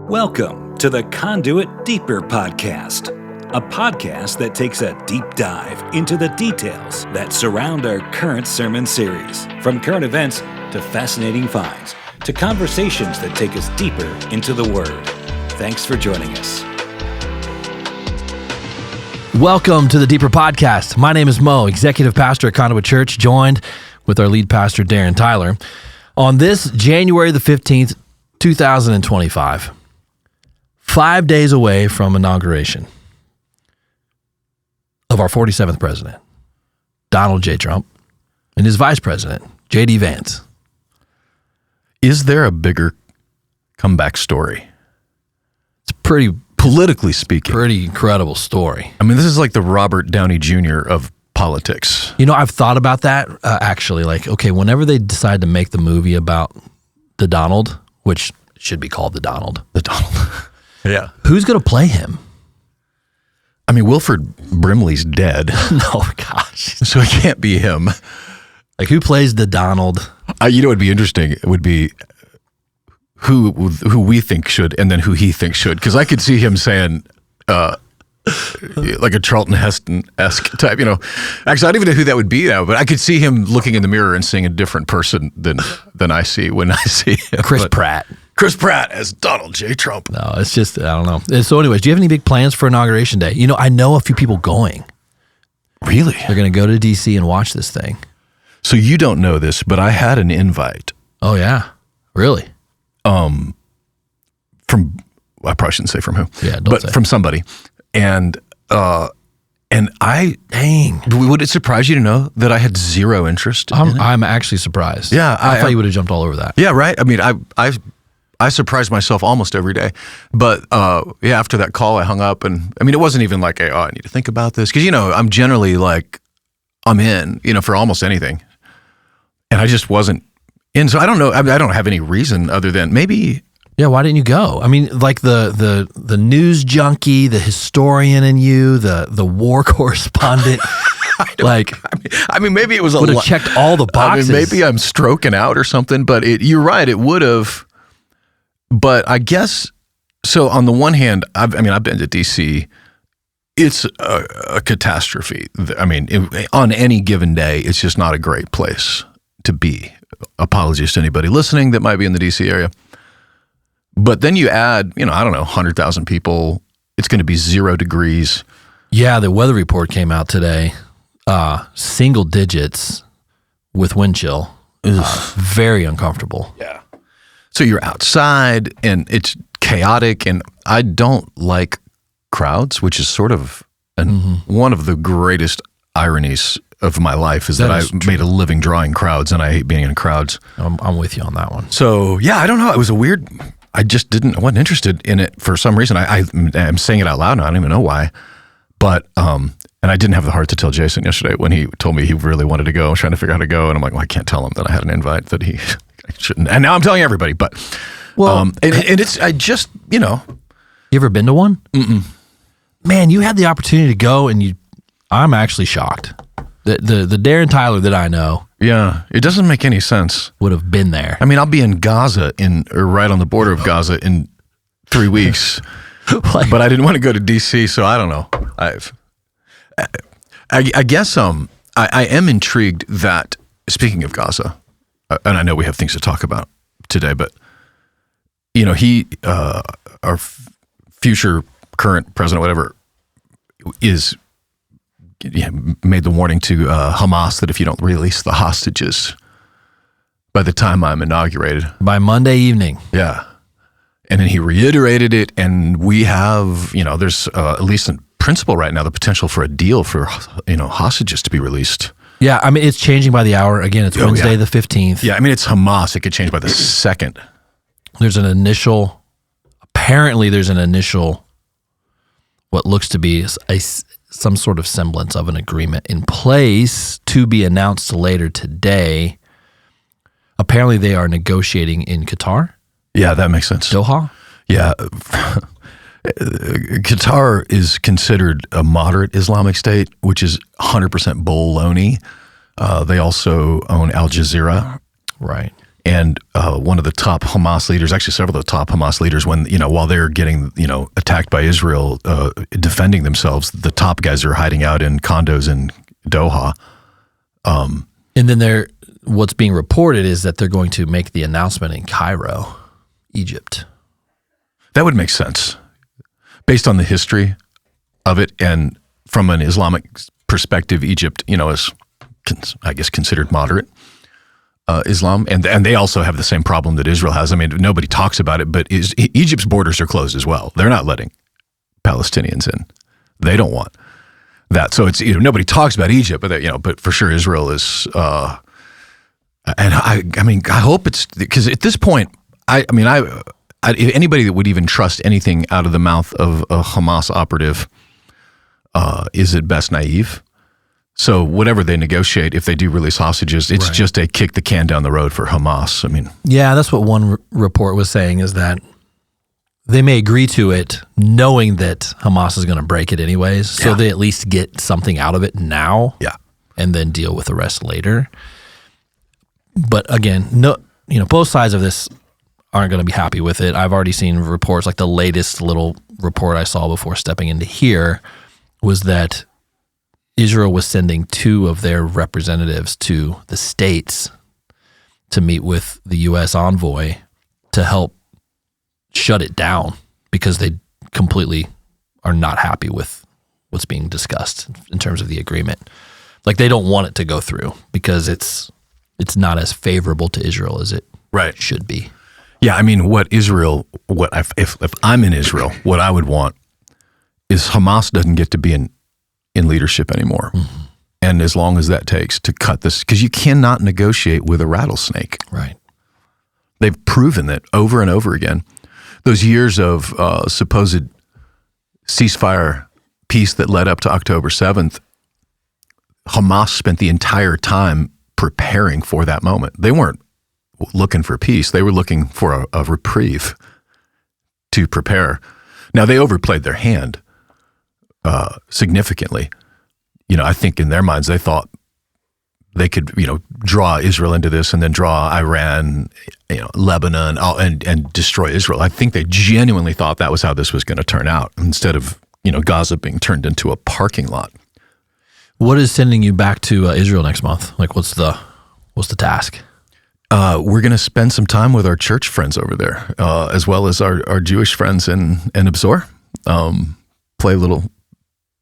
Welcome to the Conduit Deeper podcast, a podcast that takes a deep dive into the details that surround our current sermon series, from current events to fascinating finds to conversations that take us deeper into the Word. Thanks for joining us. Welcome to the Deeper Podcast. My name is Mo, executive pastor at Conduit Church, joined with our lead pastor, Darren Tyler, on this January the 15th, 2025. 5 days away from inauguration of our 47th president, Donald J. Trump, and his vice president, J.D. Vance. Is there a bigger comeback story? It's pretty, politically speaking, pretty incredible story. I mean, this is like the Robert Downey Jr. of politics. You know, I've thought about that actually. Like, okay, whenever they decide to make the movie about the Donald, which should be called the Donald. Yeah. Who's going to play him? I mean, Wilford Brimley's dead. No, gosh. So it can't be him. Like, who plays the Donald? You know what would be interesting? It would be who we think should and then who he thinks should. Because I could see him saying, like a Charlton Heston-esque type, you know. Actually, I don't even know who that would be now, but I could see him looking in the mirror and seeing a different person than I see when I see him. Pratt. Chris Pratt as Donald J. Trump. No, it's just, I don't know. So anyways, do you have any big plans for Inauguration Day? You know, I know a few people going. Really? They're going to go to D.C. and watch this thing. So you don't know this, but I had an invite. Oh, yeah? Really? From, I probably shouldn't say from who. Yeah, don't but say. From somebody. And Dang. Would it surprise you to know that I had zero interest in it? I'm actually surprised. Yeah. I thought you would have jumped all over that. Yeah, right. I mean, I surprise myself almost every day. But yeah, after that call, I hung up. And I mean, it wasn't even like, I need to think about this. Because, you know, I'm generally like, I'm in, you know, for almost anything. And I just wasn't in. So I don't know. I don't have any reason other than maybe. Yeah, why didn't you go? I mean, like the news junkie, the historian in you, the war correspondent, I mean, maybe it was would have checked all the boxes. I mean, maybe I'm stroking out or something, but you're right, it would have. But I guess, so on the one hand, I've been to DC. It's a catastrophe. I mean, on any given day, it's just not a great place to be. Apologies to anybody listening that might be in the DC area. But then you add, you know, I don't know, 100,000 people. It's going to be 0 degrees. Yeah, the weather report came out today. Single digits with wind chill. Very uncomfortable. Yeah. So you're outside and it's chaotic, and I don't like crowds, which is sort of one of the greatest ironies of my life is that I made a living drawing crowds, and I hate being in crowds. I'm with you on that one. So yeah, I don't know. It was a weird. I wasn't interested in it for some reason. I'm saying it out loud now. I don't even know why. But, and I didn't have the heart to tell Jason yesterday when he told me he really wanted to go. I was trying to figure out how to go. And I'm like, well, I can't tell him that I had an invite that I shouldn't. And now I'm telling everybody. But, and it's, I just, you know. You ever been to one? Mm-mm. Man, you had the opportunity to go, and I'm actually shocked. The Darren Tyler that I know. Yeah, it doesn't make any sense. Would have been there. I mean, I'll be in Gaza or right on the border of Gaza in 3 weeks, but I didn't want to go to DC, so I don't know. I guess I am intrigued that, speaking of Gaza, and I know we have things to talk about today, but you know, our future current president, whatever, made the warning to Hamas that if you don't release the hostages by the time I'm inaugurated. By Monday evening. Yeah. And then he reiterated it, and we have, you know, there's at least in principle right now, the potential for a deal for, you know, hostages to be released. Yeah, I mean, it's changing by the hour. Again, it's Wednesday the 15th. Yeah, I mean, it's Hamas. It could change by the second. Apparently there's an initial, what looks to be some sort of semblance of an agreement in place to be announced later today. Apparently they are negotiating in Qatar. Yeah, that makes sense. Doha? Yeah. Qatar is considered a moderate Islamic state, which is 100% baloney. They also own Al Jazeera. Right. And one of the top Hamas leaders, actually several of the top Hamas leaders, when, while they're getting, attacked by Israel, defending themselves, the top guys are hiding out in condos in Doha. And then what's being reported is that they're going to make the announcement in Cairo, Egypt. That would make sense based on the history of it. And from an Islamic perspective, Egypt, is, I guess, considered moderate Islam. And they also have the same problem that Israel has. I mean, nobody talks about it, but Egypt's borders are closed as well. They're not letting Palestinians in. They don't want that. So it's, nobody talks about Egypt, but for sure Israel is, and I hope it's, because at this point, anybody that would even trust anything out of the mouth of a Hamas operative is at best naive. So whatever they negotiate, if they do release hostages, it's just a kick the can down the road for Hamas. Yeah, that's what one report was saying, is that they may agree to it knowing that Hamas is going to break it anyways, so they at least get something out of it now, and then deal with the rest later. But again, both sides of this aren't going to be happy with it. I've already seen reports, like the latest little report I saw before stepping into here was that Israel was sending 2 of their representatives to the States to meet with the U.S. envoy to help shut it down, because they completely are not happy with what's being discussed in terms of the agreement. Like, they don't want it to go through because it's not as favorable to Israel as it should be. Yeah, if I'm in Israel, what I would want is Hamas doesn't get to be in leadership anymore. Mm-hmm. And as long as that takes to cut this, because you cannot negotiate with a rattlesnake. Right. They've proven that over and over again. Those years of supposed ceasefire peace that led up to October 7th, Hamas spent the entire time preparing for that moment. They weren't looking for peace. They were looking for a reprieve to prepare. Now, they overplayed their hand significantly. I think in their minds, they thought they could, draw Israel into this and then draw Iran, Lebanon, and destroy Israel. I think they genuinely thought that was how this was going to turn out, instead of, Gaza being turned into a parking lot. What is sending you back to Israel next month? Like, what's the task? We're going to spend some time with our church friends over there, as well as our Jewish friends in Absor. Play a little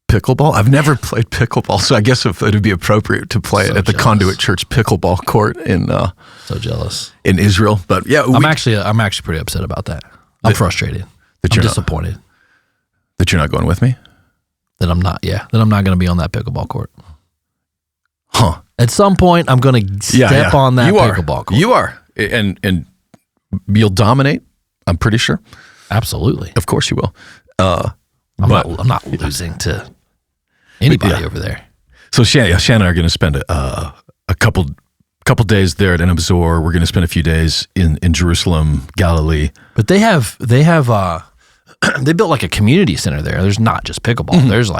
Pickle Ball. I've never played Pickle Ball, so I guess if it would be appropriate to play it at the Conduit Church Pickle Ball court in so jealous in Israel. But yeah, I'm actually pretty upset about that. I'm frustrated. I'm disappointed that you're not going with me. That I'm not going to be on that pickleball court. Huh. At some point, I'm going to step on that pickleball court. You are. And you'll dominate, I'm pretty sure. Absolutely. Of course you will. I'm not losing to anybody over there. So Shannon and I are going to spend a couple days there at Absor. We're going to spend a few days in Jerusalem, Galilee. But they have they built like a community center there. There's not just pickleball. Mm-hmm. There's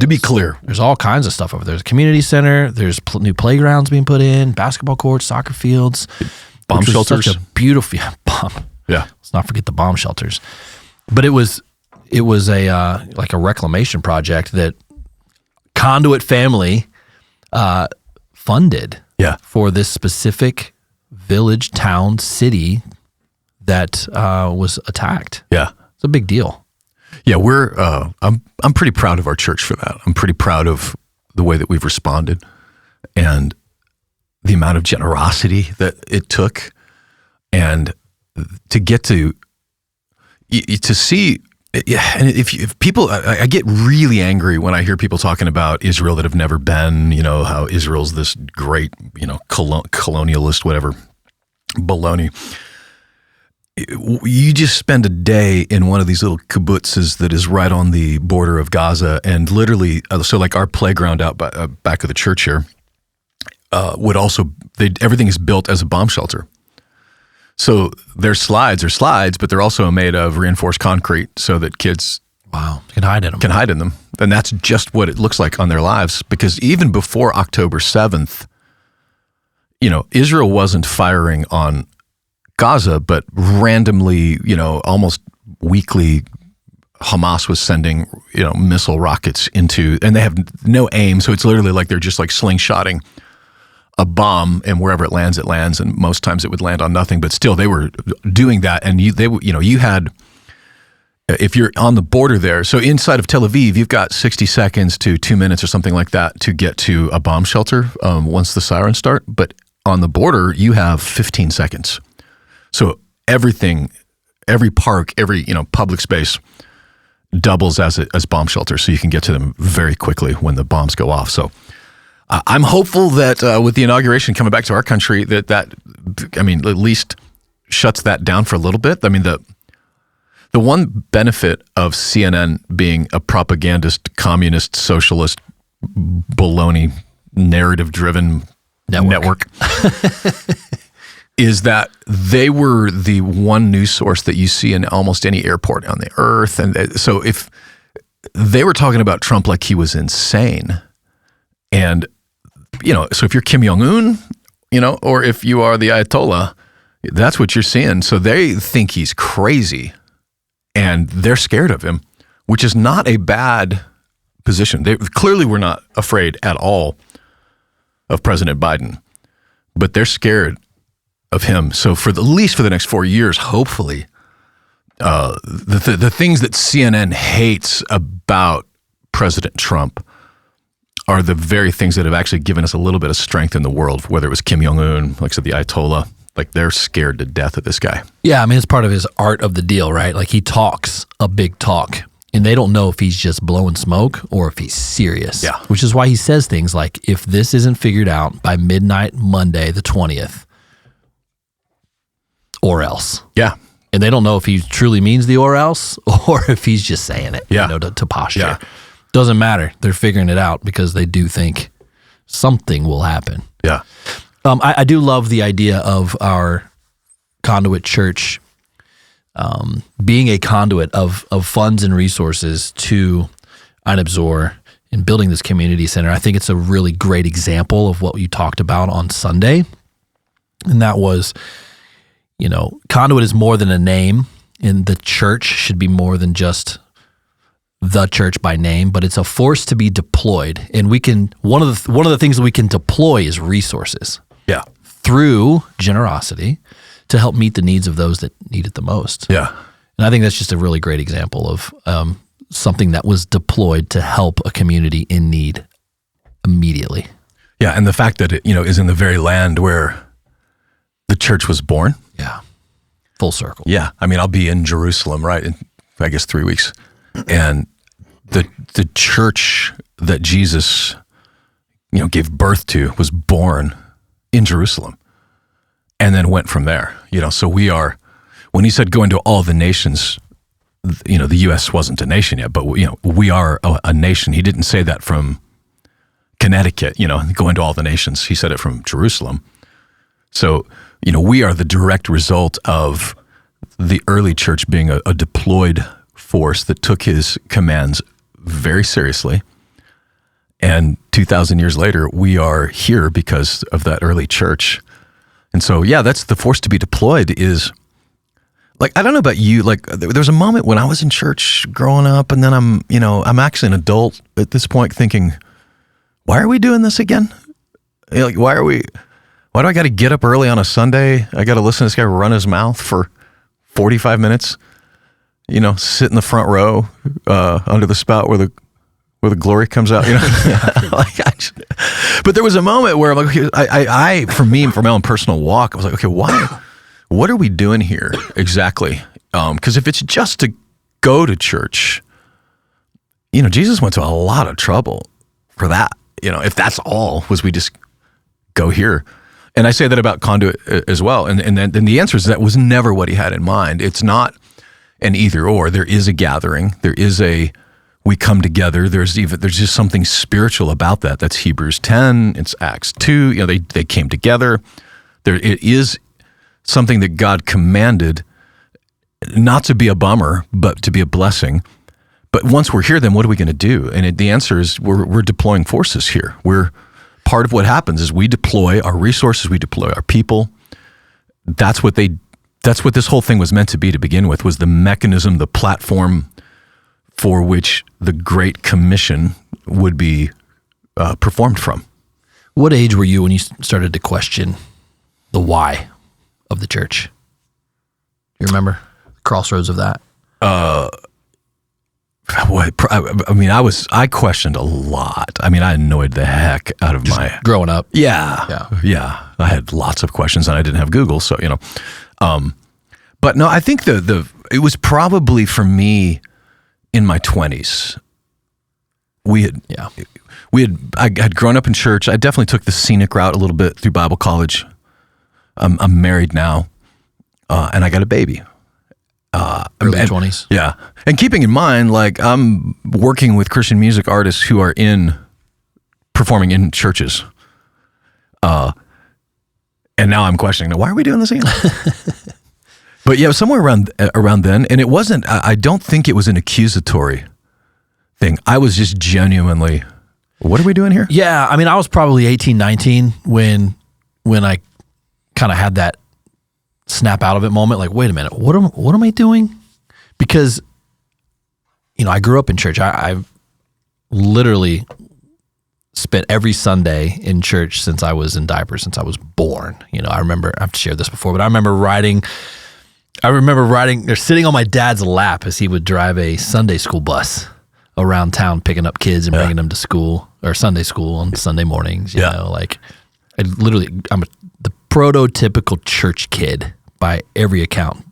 to be clear, there's all kinds of stuff over there. There's a community center. There's new playgrounds being put in, basketball courts, soccer fields, bomb shelters. Such a beautiful bomb. Yeah, let's not forget the bomb shelters. But it was a like a reclamation project that Conduit family funded. Yeah. For this specific village, town, city that was attacked. Yeah. It's a big deal. Yeah, I'm pretty proud of our church for that. I'm pretty proud of the way that we've responded and the amount of generosity that it took, and to get to see. Yeah, and if people, I get really angry when I hear people talking about Israel that have never been, how Israel's this great, colonialist, whatever, baloney. You just spend a day in one of these little kibbutzes that is right on the border of Gaza, and literally, so like our playground out back of the church here, everything is built as a bomb shelter. So their slides are slides, but they're also made of reinforced concrete so that kids can hide in them. And that's just what it looks like on their lives, because even before October 7th, Israel wasn't firing on Gaza, but randomly, almost weekly, Hamas was sending, missile rockets into, and they have no aim. So it's literally like they're just like slingshotting a bomb, and wherever it lands, and most times it would land on nothing. But still, they were doing that, and you had, if you're on the border there, so inside of Tel Aviv, you've got 60 seconds to 2 minutes or something like that to get to a bomb shelter once the sirens start. But on the border, you have 15 seconds. So everything, every park, every public space doubles as bomb shelters, so you can get to them very quickly when the bombs go off. So I'm hopeful that with the inauguration coming back to our country, that at least shuts that down for a little bit. I mean, the one benefit of CNN being a propagandist, communist, socialist, baloney, narrative-driven network is that they were the one news source that you see in almost any airport on the earth. And so if they were talking about Trump like he was insane, and so if you're Kim Jong-un, or if you are the Ayatollah, that's what you're seeing. So they think he's crazy, and they're scared of him, which is not a bad position. They clearly were not afraid at all of President Biden, but they're scared of him. So at least for the next 4 years, hopefully, the things that CNN hates about President Trump are the very things that have actually given us a little bit of strength in the world, whether it was Kim Jong-un, like I said, the Ayatollah. Like, they're scared to death of this guy. Yeah, I mean, it's part of his art of the deal, right? Like, he talks a big talk, and they don't know if he's just blowing smoke or if he's serious. Yeah. Which is why he says things like, if this isn't figured out by midnight Monday the 20th, or else. Yeah. And they don't know if he truly means the or else, or if he's just saying it, to posture. Yeah. Doesn't matter. They're figuring it out because they do think something will happen. Yeah. I do love the idea of our Conduit Church being a conduit of funds and resources to Einabzor in building this community center. I think it's a really great example of what you talked about on Sunday. And that was, Conduit is more than a name, and the church should be more than just the church by name, but it's a force to be deployed. And one of the things that we can deploy is resources. Yeah. Through generosity to help meet the needs of those that need it the most. Yeah. And I think that's just a really great example of something that was deployed to help a community in need immediately. Yeah, and the fact that it, is in the very land where the church was born. Yeah. Full circle. Yeah. I mean, I'll be in Jerusalem, right, in, I guess, 3 weeks. And the church that Jesus, gave birth to was born in Jerusalem and then went from there. So we are, when he said go into all the nations, the U.S. wasn't a nation yet, but we are a nation. He didn't say that from Connecticut, go into all the nations. He said it from Jerusalem. So, we are the direct result of the early church being a deployed force that took his commands very seriously. And 2,000 years later, we are here because of that early church. And so, yeah, that's the force to be deployed is, like, I don't know about you, like, there was a moment when I was in church growing up, and then I'm actually an adult at this point thinking, why are we doing this again? Like, why do I got to get up early on a Sunday? I got to listen to this guy run his mouth for 45 minutes, sit in the front row under the spout where the glory comes out, But there was a moment where I'm like, okay, for my own personal walk, I was like, okay, what are we doing here exactly? Because if it's just to go to church, Jesus went to a lot of trouble for that. If that's all was we just go here. And I say that about Conduit as well. And then the answer is that was never what he had in mind. It's not an either or. There is a gathering. There is we come together. There's just something spiritual about that. That's Hebrews 10. It's Acts 2. They came together. It is something that God commanded not to be a bummer, but to be a blessing. But once we're here, then what are we going to do? And the answer is we're deploying forces here. We're part of what happens is we deploy our resources, we deploy our people. That's what this whole thing was meant to be to begin with, was the mechanism, the platform for which the Great Commission would be performed from. What age were you when you started to question the why of the church? You remember the crossroads of that? I questioned a lot. I mean, I annoyed the heck out of my growing up. Yeah. I had lots of questions, and I didn't have Google, so but no, I think it was probably for me in my 20s. I had grown up in church. I definitely took the scenic route a little bit through Bible college. I'm married now, and I got a baby. Early 20s. Yeah. And keeping in mind, like, I'm working with Christian music artists who are performing in churches. And now I'm questioning, why are we doing this again? But yeah, somewhere around then, and it wasn't, I don't think it was an accusatory thing. I was just genuinely, what are we doing here? Yeah. I mean, I was probably 18, 19 when I kind of had that snap out of it moment. Like, wait a minute, what am I doing? Because, I grew up in church. I literally spent every Sunday in church since I was in diapers, since I was born. I remember, I've shared this before, but I remember riding or sitting on my dad's lap as he would drive a Sunday school bus around town, picking up kids and bringing them to school or Sunday school on Sunday mornings. You know, like I'm the prototypical church kid by every account,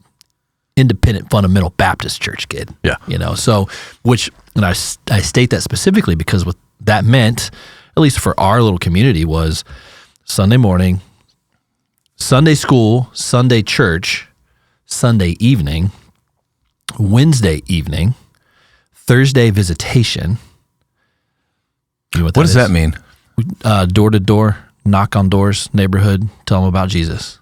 independent fundamental Baptist church kid. Yeah. So and I state that specifically because what that meant, at least for our little community, was Sunday morning, Sunday school, Sunday church, Sunday evening, Wednesday evening, Thursday visitation. You know what does that mean? Door to door, knock on doors, neighborhood, tell them about Jesus.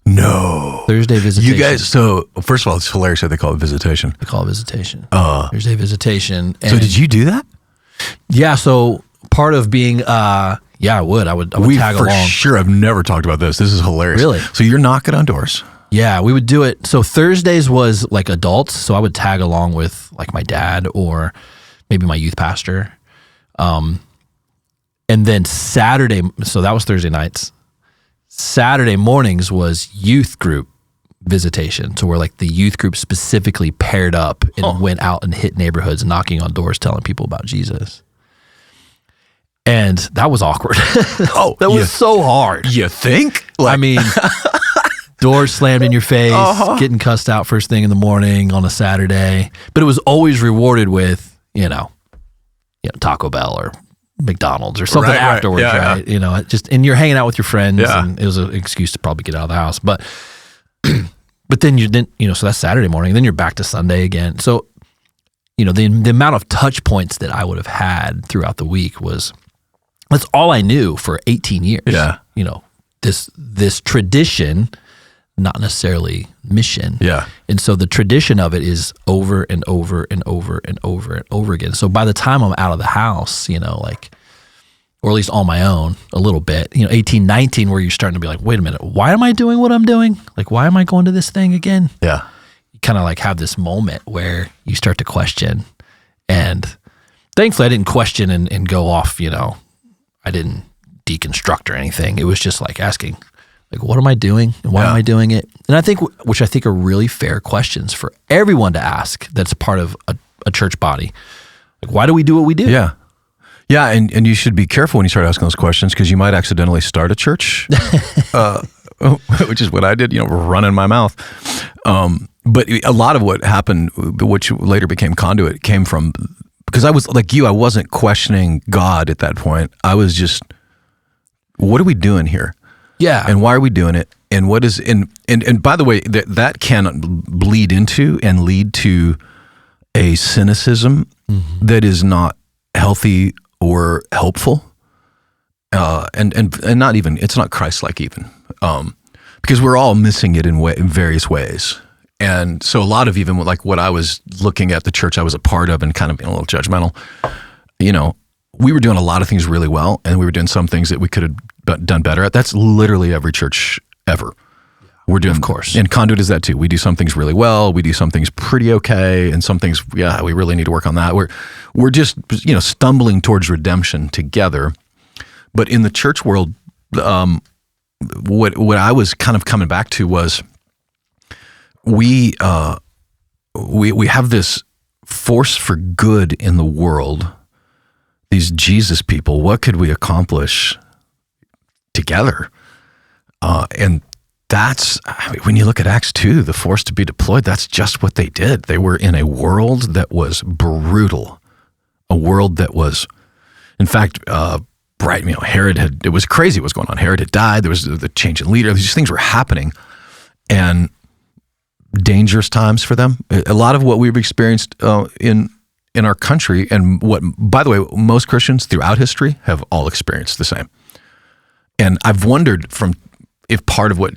No. Thursday visitation. You guys, so first of all, it's hilarious that they call it visitation. They call it visitation. Thursday visitation. So did you do that? Yeah, so part of being, I would tag along. For sure, I've never talked about this. This is hilarious. Really? So you're knocking on doors. Yeah, we would do it. So Thursdays was like adults. So I would tag along with like my dad or maybe my youth pastor. And then Saturday, so that was Thursday nights. Saturday mornings was youth group visitation. So where like the youth group specifically paired up and went out and hit neighborhoods, knocking on doors, telling people about Jesus. And that was awkward. That was so hard. You think? I mean, doors slammed in your face, getting cussed out first thing in the morning on a Saturday. But it was always rewarded with, Taco Bell or McDonald's or something afterwards, right? And you're hanging out with your friends, and it was an excuse to probably get out of the house. But then so that's Saturday morning. Then you're back to Sunday again. So, the amount of touch points that I would have had throughout the week that's all I knew for 18 years. Yeah. This tradition, not necessarily mission. Yeah. And so the tradition of it is over and over and over and over and over again. So by the time I'm out of the house, or at least on my own a little bit, 18, 19, where you're starting to be like, wait a minute, why am I doing what I'm doing? Like, why am I going to this thing again? Yeah. You kind of like have this moment where you start to question. And thankfully I didn't question and go off, I didn't deconstruct or anything. It was just like asking, like, what am I doing and why am I doing it? And which I think are really fair questions for everyone to ask that's part of a church body. Like, why do we do what we do? Yeah. Yeah, and you should be careful when you start asking those questions because you might accidentally start a church, which is what I did, running my mouth. But a lot of what happened, which later became Conduit, came from, because I was like you, I wasn't questioning God at that point. I was just, what are we doing here? Yeah. And why are we doing it? And what is, and by the way, that can bleed into and lead to a cynicism that is not healthy or helpful. And not even, it's not Christ-like even. Because we're all missing it in various ways. And so a lot of even like what I was looking at the church I was a part of and kind of being a little judgmental, we were doing a lot of things really well, and we were doing some things that we could have done better at. That's literally every church ever. We're doing, of course. And Conduit is that too. We do some things really well. We do some things pretty okay, and some things, yeah, we really need to work on that. We're just, stumbling towards redemption together. But in the church world, what I was kind of coming back to was we have this force for good in the world. These Jesus people, what could we accomplish together? And that's, when you look at Acts 2, the force to be deployed, that's just what they did. They were in a world that was brutal, a world that was, in fact, Herod it was crazy what was going on. Herod had died. There was the change in leader. These things were happening, and dangerous times for them. A lot of what we've experienced in our country, and what, by the way, most Christians throughout history have all experienced the same. And I've wondered if part of what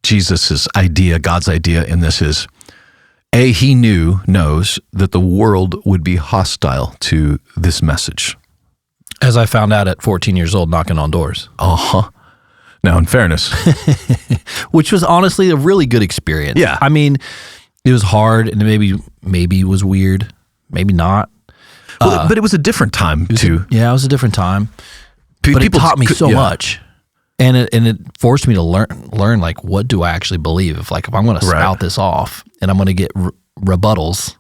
Jesus's idea, God's idea in this is, he knows that the world would be hostile to this message. As I found out at 14 years old, knocking on doors. Now, in fairness. Which was honestly a really good experience. Yeah. I mean, it was hard, and maybe it was weird, maybe not. But it was a different time, too. Yeah, it was a different time. But it taught me so much. And it forced me to learn like, what do I actually believe? If I'm going to spout this off and I'm going to get rebuttals,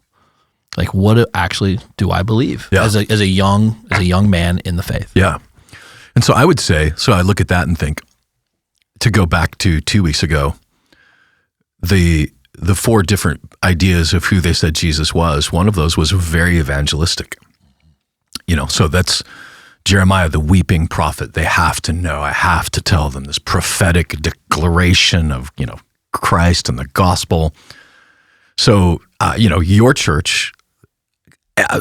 like, what actually do I believe as a young man in the faith? Yeah. And so I would say, I look at that and think, to go back to 2 weeks ago, the four different ideas of who they said Jesus was, one of those was very evangelistic. So that's Jeremiah, the weeping prophet. They have to know, I have to tell them this prophetic declaration of, Christ and the gospel. So, your church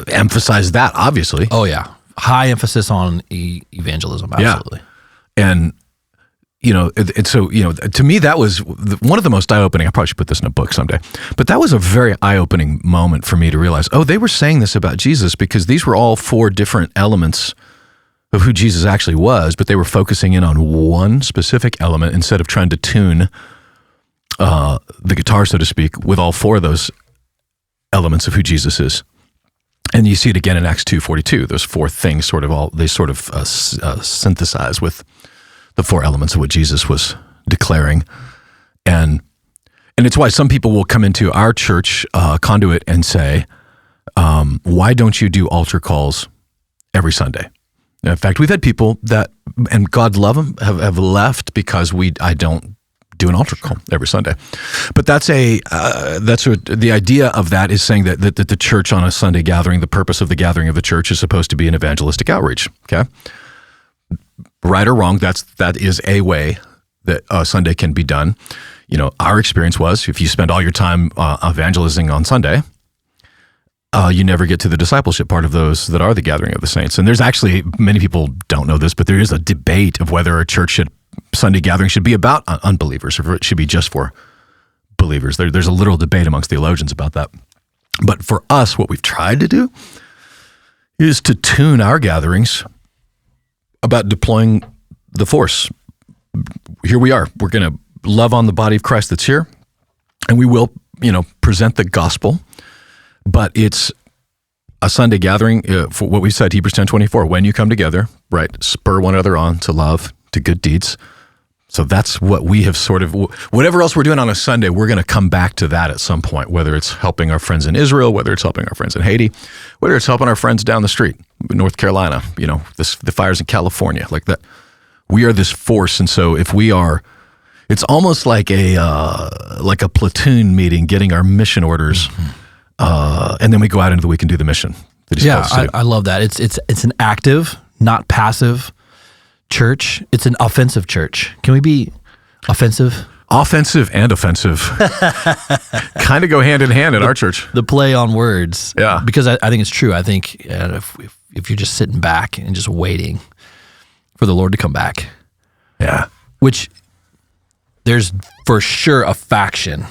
emphasized that, obviously. Oh, yeah. High emphasis on evangelism, absolutely. Yeah. And, and so, to me, that was one of the most eye-opening. I probably should put this in a book someday. But that was a very eye-opening moment for me to realize, they were saying this about Jesus because these were all four different elements of who Jesus actually was, but they were focusing in on one specific element instead of trying to tune the guitar, so to speak, with all four of those elements of who Jesus is. And you see it again in Acts 2:42. Those four things synthesize with the four elements of what Jesus was declaring. And it's why some people will come into our church, Conduit, and say, why don't you do altar calls every Sunday? In fact, we've had people that, and God love them, have left because I don't do an altar call every Sunday. But that's the idea of that is saying that the church on a Sunday gathering, the purpose of the gathering of the church is supposed to be an evangelistic outreach. Okay, right or wrong, that is a way that Sunday can be done. Our experience was, if you spend all your time evangelizing on Sunday, you never get to the discipleship part of those that are the gathering of the saints. And there's actually, many people don't know this, but there is a debate of whether a church Sunday gathering should be about unbelievers or it should be just for believers. There's a literal debate amongst theologians about that. But for us, what we've tried to do is to tune our gatherings about deploying the force. Here we are. We're going to love on the body of Christ that's here, and we will, present the gospel. But it's a Sunday gathering for what we said, Hebrews 10:24. When you come together, right, spur one another on to love, to good deeds. So that's what we have whatever else we're doing on a Sunday, we're going to come back to that at some point, whether it's helping our friends in Israel, whether it's helping our friends in Haiti, whether it's helping our friends down the street, North Carolina, the fires in California, like that. We are this force. And so if we are, it's almost like a platoon meeting, getting our mission orders. And then we go out into the week and do the mission. I love that. It's an active, not passive church. It's an offensive church. Can we be offensive? Offensive and offensive kind of go hand in hand at our church. The play on words. Yeah. Because I think it's true. I think if you're just sitting back and just waiting for the Lord to come back. Yeah. Which there's for sure a faction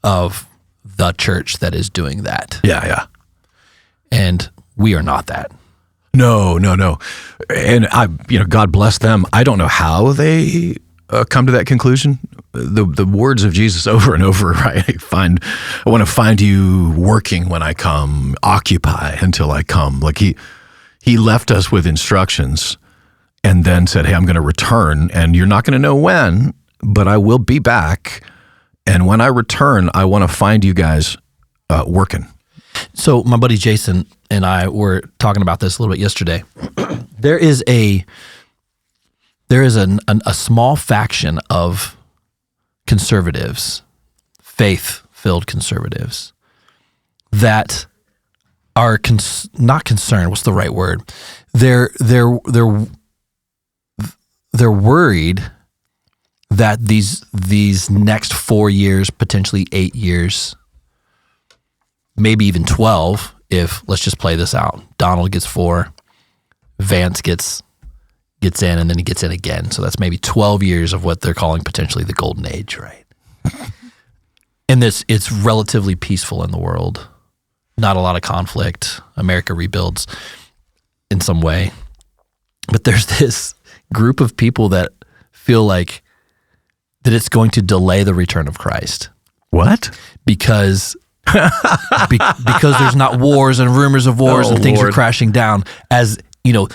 of the church that is doing that. Yeah. And we are not that. No. And God bless them. I don't know how they come to that conclusion. The words of Jesus over and over, right? I want to find you working when I come, occupy until I come. Like he left us with instructions and then said, hey, I'm going to return, and you're not going to know when, but I will be back. And when I return, I want to find you guys working. So my buddy Jason and I were talking about this a little bit yesterday. There is a small faction of conservatives, faith-filled conservatives, that are not concerned. What's the right word? They're worried that these next 4 years, potentially 8 years, maybe even 12, if, let's just play this out, Donald gets 4, Vance gets in, and then he gets in again. So that's maybe 12 years of what they're calling potentially the golden age, right? And it's relatively peaceful in the world. Not a lot of conflict. America rebuilds in some way. But there's this group of people that feel like that it's going to delay the return of Christ. What? Because there's not wars and rumors of wars and things are crashing down, as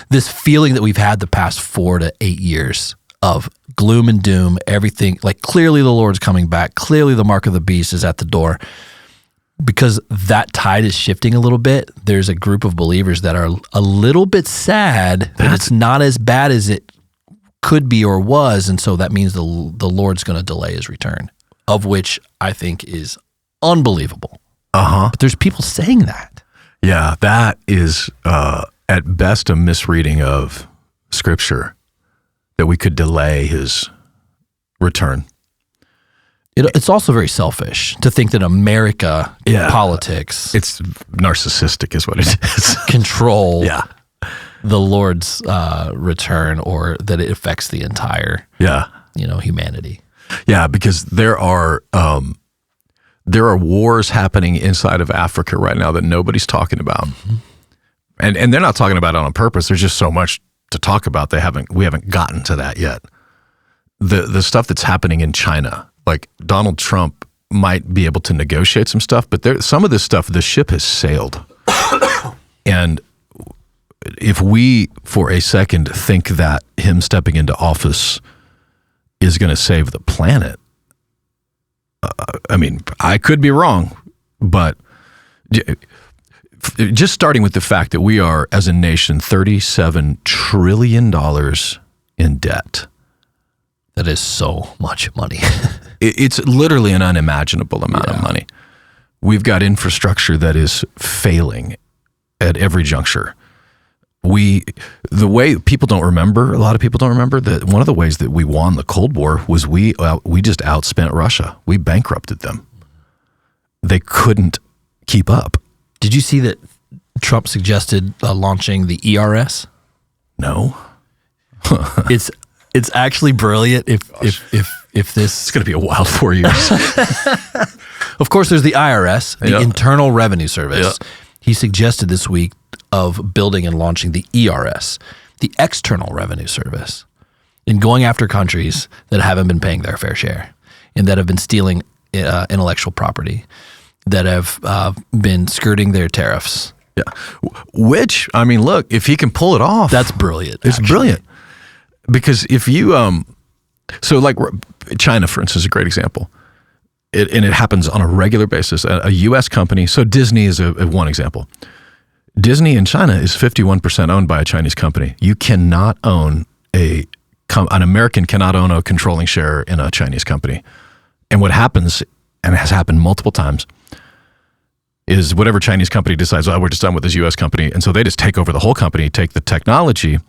this feeling that we've had the past 4 to 8 years of gloom and doom, everything, like clearly the Lord's coming back, clearly the mark of the beast is at the door. Because that tide is shifting a little bit, there's a group of believers that are a little bit sad that it's not as bad as it could be or was, and so that means the Lord's going to delay his return, of which I think is unbelievable. But there's people saying that. Yeah, that is at best a misreading of Scripture, that we could delay his return. It's also very selfish to think that America, politics, it's narcissistic is what it is. Control the Lord's return, or that it affects the entire humanity. Yeah, because there are wars happening inside of Africa right now that nobody's talking about. Mm-hmm. And they're not talking about it on purpose. There's just so much to talk about. We haven't gotten to that yet. The stuff that's happening in China, like Donald Trump might be able to negotiate some stuff, but some of this stuff, the ship has sailed. And if we, for a second, think that him stepping into office is going to save the planet, I could be wrong, but just starting with the fact that we are, as a nation, $37 trillion in debt. That is so much money. It's literally an unimaginable amount of money. We've got infrastructure that is failing at every juncture. The way people don't remember, a lot of people don't remember, that one of the ways that we won the Cold War was we just outspent Russia. We bankrupted them. They couldn't keep up. Did you see that Trump suggested launching the ERS? No. It's actually brilliant. If this, it's going to be a wild 4 years. Of course, there's the IRS, the Internal Revenue Service. Yeah. He suggested this week of building and launching the ERS, the External Revenue Service, and going after countries that haven't been paying their fair share and that have been stealing intellectual property, that have been skirting their tariffs. Yeah. Which, look, if he can pull it off. That's brilliant. It's brilliant. Because if you, so like China, for instance, is a great example. And it happens on a regular basis. A U.S. company, so Disney is one example. Disney in China is 51% owned by a Chinese company. You cannot own an American cannot own a controlling share in a Chinese company. And what happens, and it has happened multiple times, is whatever Chinese company decides, we're just done with this U.S. company. And so they just take over the whole company, take the technology,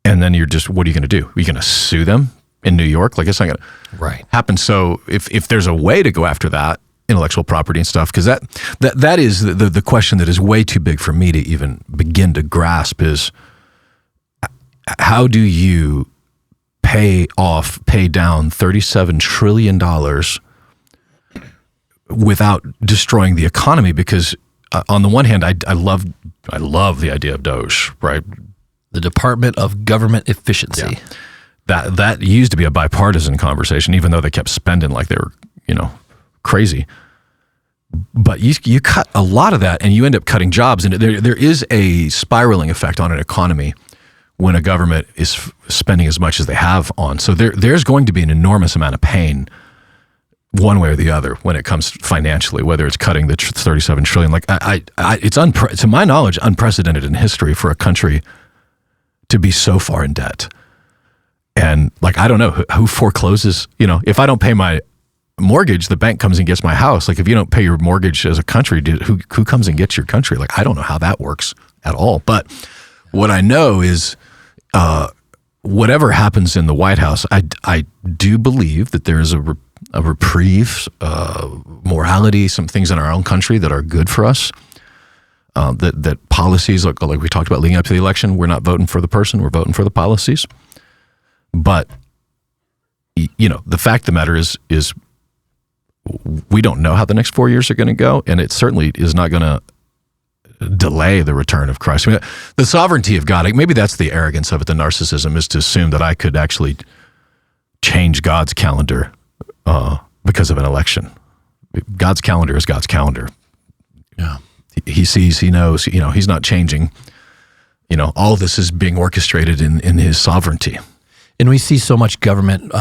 and then you're just, what are you going to do? Are you going to sue them in New York? Like, it's not going to happen. So if there's a way to go after that intellectual property and stuff, because that is the question that is way too big for me to even begin to grasp, is how do you pay down $37 trillion without destroying the economy? Because on the one hand, I love the idea of DOGE, right? The Department of Government Efficiency. Yeah. That used to be a bipartisan conversation, even though they kept spending like they were, crazy. But you cut a lot of that, and you end up cutting jobs, and there is a spiraling effect on an economy when a government is spending as much as they have on. So there's going to be an enormous amount of pain one way or the other when it comes financially, whether it's cutting the $37 trillion. Like it's to my knowledge, unprecedented in history for a country to be so far in debt. And like, I don't know who forecloses, if I don't pay my mortgage, the bank comes and gets my house. Like if you don't pay your mortgage as a country, who comes and gets your country? Like, I don't know how that works at all. But what I know is, whatever happens in the White House, I do believe that there is a reprieve, morality, some things in our own country that are good for us. That policies, like we talked about leading up to the election, we're not voting for the person, we're voting for the policies. But the fact of the matter is we don't know how the next 4 years are going to go, and it certainly is not going to delay the return of Christ. I mean, the sovereignty of God, maybe that's the arrogance of it, the narcissism, is to assume that I could actually change God's calendar because of an election. God's calendar is God's calendar. Yeah. He sees, he knows, he's not changing. All this is being orchestrated in his sovereignty. And we see so much government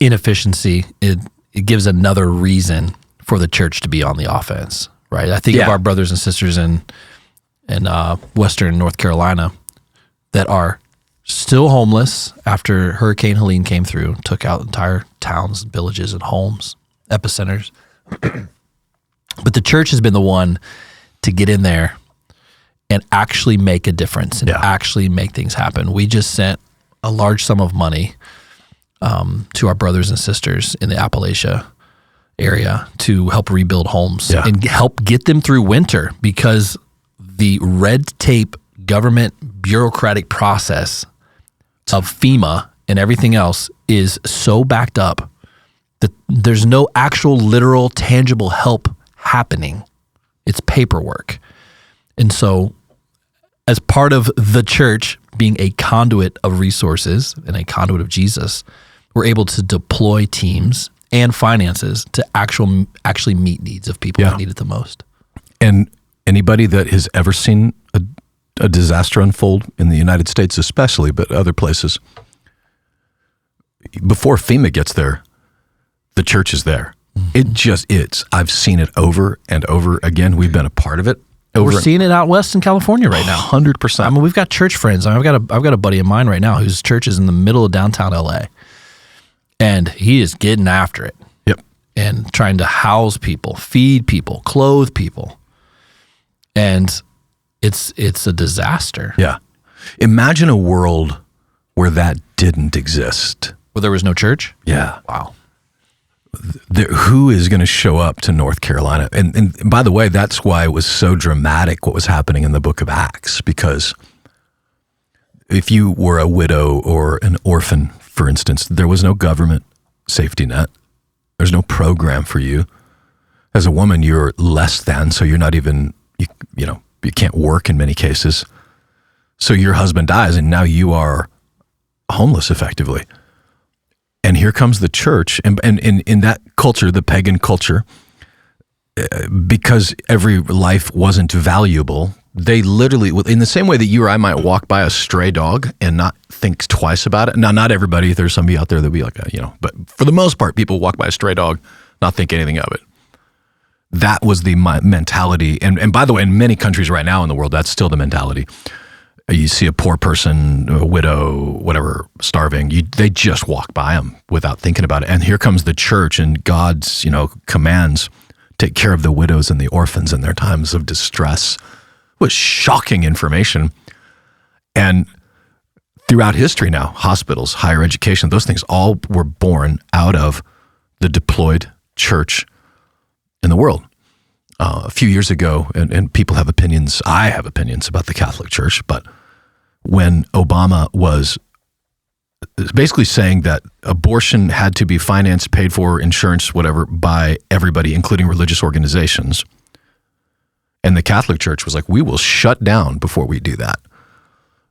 inefficiency. It gives another reason for the church to be on the offense, right? I think of our brothers and sisters in Western North Carolina that are still homeless after Hurricane Helene came through, took out entire towns, villages, and homes, epicenters. But the church has been the one to get in there and actually make a difference and actually make things happen. We just sent a large sum of money to our brothers and sisters in the Appalachia area to help rebuild homes and help get them through winter, because the red tape government bureaucratic process of FEMA and everything else is so backed up that there's no actual literal tangible help happening. It's paperwork. And so as part of the church being a conduit of resources and a conduit of Jesus, we're able to deploy teams and finances to actually meet needs of people that need it the most. And anybody that has ever seen a disaster unfold in the United States especially, but other places, before FEMA gets there, the church is there. Mm-hmm. It just is. I've seen it over and over again. We've been a part of it. We're seeing it out west in California right now. 100%. I mean, we've got church friends. I've got a buddy of mine right now whose church is in the middle of downtown LA, and he is getting after it. Yep. And trying to house people, feed people, clothe people, and it's a disaster. Yeah. Imagine a world where that didn't exist. Where there was no church? Yeah. Wow. Who is going to show up to North Carolina? And by the way, that's why it was so dramatic what was happening in the book of Acts, because if you were a widow or an orphan, for instance, there was no government safety net. There's no program for you. As a woman, you're less than, so you're not even, you can't work in many cases. So your husband dies and now you are homeless effectively. And here comes the church, and in that culture, the pagan culture, because every life wasn't valuable, they literally, in the same way that you or I might walk by a stray dog and not think twice about it. Now, not everybody, there's somebody out there that'll be like, but for the most part, people walk by a stray dog, not think anything of it. That was the mentality. And by the way, in many countries right now in the world, that's still the mentality. You see a poor person, a widow, whatever, starving, they just walk by them without thinking about it. And here comes the church and God's, commands, take care of the widows and the orphans in their times of distress. It was shocking information. And throughout history now, hospitals, higher education, those things all were born out of the deployed church in the world. A few years ago, and people have opinions, I have opinions about the Catholic Church, but when Obama was basically saying that abortion had to be financed, paid for, insurance, whatever, by everybody, including religious organizations, and the Catholic Church was like, we will shut down before we do that.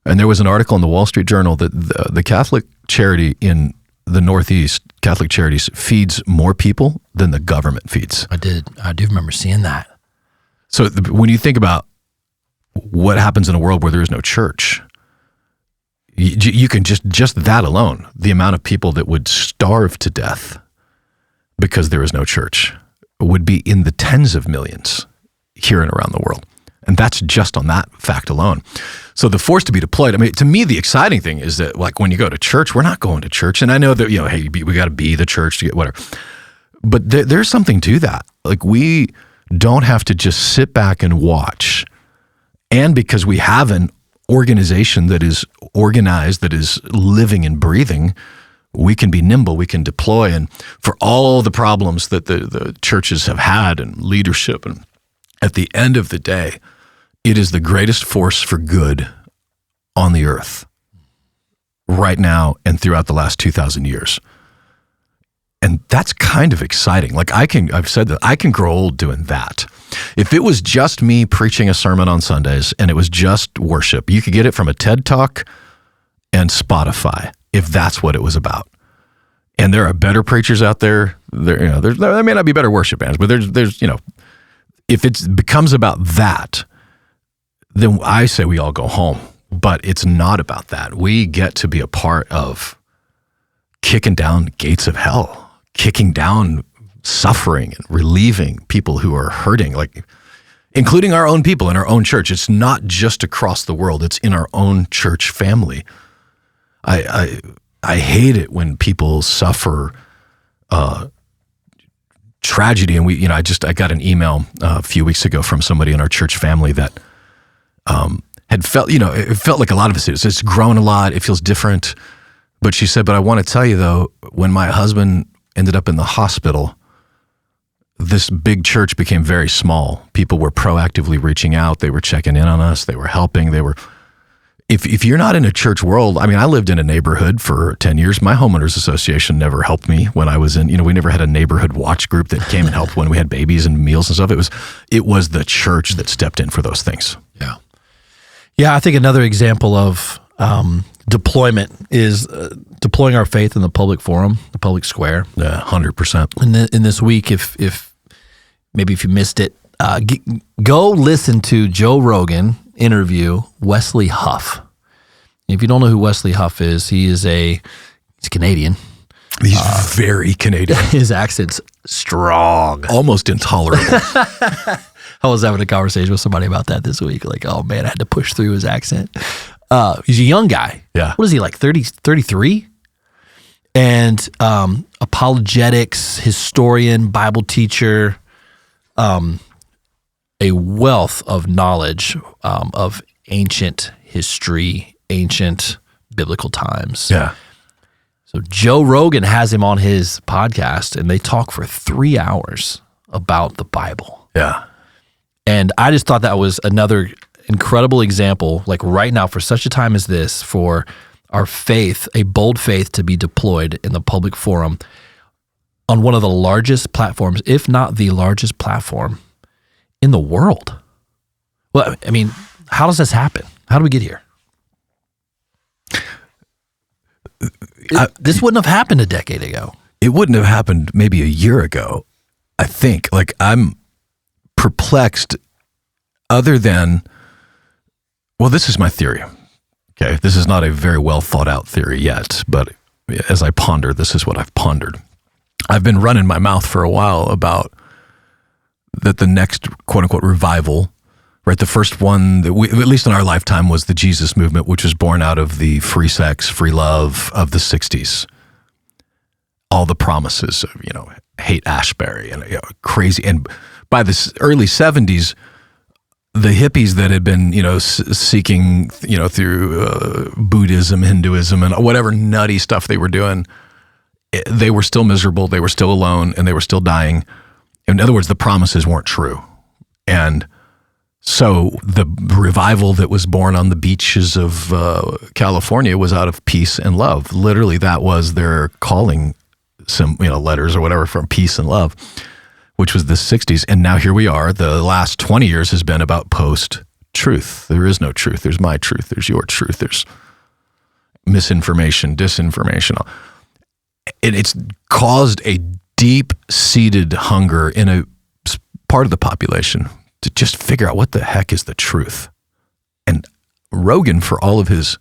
And there was an article in the Wall Street Journal that the Catholic charity in the Northeast, Catholic Charities, feeds more people than the government feeds. I do remember seeing that. So when you think about what happens in a world where there is no church, you can just that alone, the amount of people that would starve to death because there is no church would be in the tens of millions here and around the world. And that's just on that fact alone. So the force to be deployed, I mean, to me, the exciting thing is that, like, when you go to church, we're not going to church. And I know that, hey, we got to be the church to get whatever. But there's something to that. Like, we don't have to just sit back and watch. And because we have an organization that is organized, that is living and breathing, we can be nimble, we can deploy. And for all the problems that the churches have had and leadership, and at the end of the day, it is the greatest force for good on the earth right now and throughout the last 2,000 years. And that's kind of exciting. Like, I've said that I can grow old doing that. If it was just me preaching a sermon on Sundays and it was just worship, you could get it from a TED Talk and Spotify if that's what it was about. And there are better preachers out there. There may not be better worship bands, but there's if it becomes about that, then I say we all go home. But it's not about that. We get to be a part of kicking down gates of hell, kicking down suffering and relieving people who are hurting, like including our own people in our own church. It's not just across the world. It's in our own church family. I hate it when people suffer tragedy. And I got an email a few weeks ago from somebody in our church family that had felt, it felt like a lot of us. It's grown a lot. It feels different. But she said, but I want to tell you though, when my husband ended up in the hospital, this big church became very small. People were proactively reaching out. They were checking in on us. They were helping. If you're not in a church world, I mean, I lived in a neighborhood for 10 years. My homeowners association never helped me when I was in, we never had a neighborhood watch group that came and helped when we had babies and meals and stuff. It was the church that stepped in for those things. Yeah. Yeah. I think another example of deployment is deploying our faith in the public forum, the public square. Yeah, 100%. In this week, if maybe if you missed it, go listen to Joe Rogan interview Wesley Huff. If you don't know who Wesley Huff is, he's Canadian. He's very Canadian. His accent's strong. Almost intolerable. I was having a conversation with somebody about that this week. Like, oh man, I had to push through his accent. He's a young guy. Yeah. What is he, like 30, 33? And apologetics, historian, Bible teacher, a wealth of knowledge of ancient history, ancient biblical times. Yeah. So Joe Rogan has him on his podcast, and they talk for 3 hours about the Bible. Yeah. And I just thought that was another incredible example, like right now, for such a time as this, for our faith, a bold faith, to be deployed in the public forum on one of the largest platforms, if not the largest platform in the world. Well, I mean, how does this happen? How do we get here? This wouldn't have happened a decade ago. It wouldn't have happened maybe a year ago, I think. Like, I'm perplexed other than, well, this is my theory. Okay, this is not a very well thought out theory yet, but as I ponder, this is what I've pondered. I've been running my mouth for a while about that the next quote unquote revival, right? The first one that at least in our lifetime, was the Jesus movement, which was born out of the free sex, free love of the 60s. All the promises of, hate Ashbury and crazy. And by the early 70s, the hippies that had been, seeking, through Buddhism, Hinduism, and whatever nutty stuff they were doing, they were still miserable, they were still alone, and they were still dying. In other words, the promises weren't true. And so the revival that was born on the beaches of California was out of peace and love. Literally, that was their calling, letters or whatever, from peace and love. which was the 60s. And now here we are. The last 20 years has been about post-truth. There is no truth. There's my truth. There's your truth. There's misinformation, disinformation. And it's caused a deep-seated hunger in a part of the population to just figure out what the heck is the truth. And Rogan, for all of his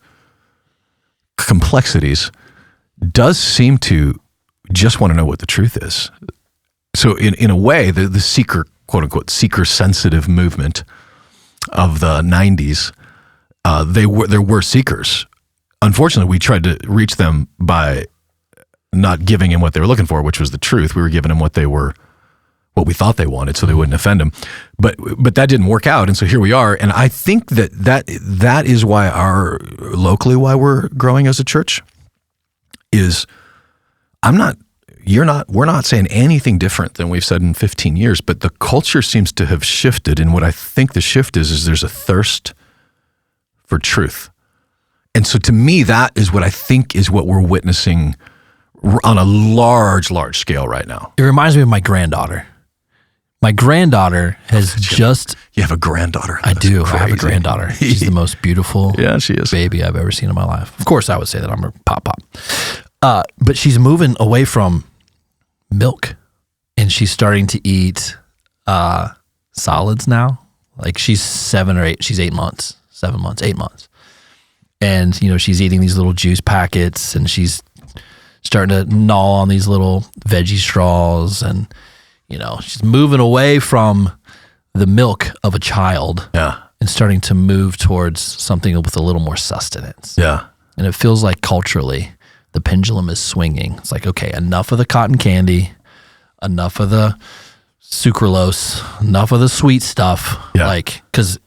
complexities, does seem to just want to know what the truth is. So in a way, the seeker, quote unquote, seeker-sensitive movement of the 90s, there were seekers. Unfortunately, we tried to reach them by not giving them what they were looking for, which was the truth. We were giving them what we thought they wanted, so they wouldn't offend them. But that didn't work out, and so here we are. And I think that is why why we're growing as a church is we're not saying anything different than we've said in 15 years, but the culture seems to have shifted. And what I think the shift is there's a thirst for truth. And so to me, that is what I think is what we're witnessing on a large, large scale right now. It reminds me of my granddaughter. My granddaughter has just... You have a granddaughter. I do. Crazy. I have a granddaughter. She's the most beautiful she is. Baby I've ever seen in my life. Of course, I would say that I'm her pop. But she's moving away from milk, and she's starting to eat solids now. Like she's 7 or 8. She's 8 months, 7 months, 8 months. And, she's eating these little juice packets, and she's starting to gnaw on these little veggie straws, and, she's moving away from the milk of a child and starting to move towards something with a little more sustenance. Yeah. And it feels like culturally the pendulum is swinging. It's like, okay, enough of the cotton candy, enough of the sucralose, enough of the sweet stuff. Yeah. Like, because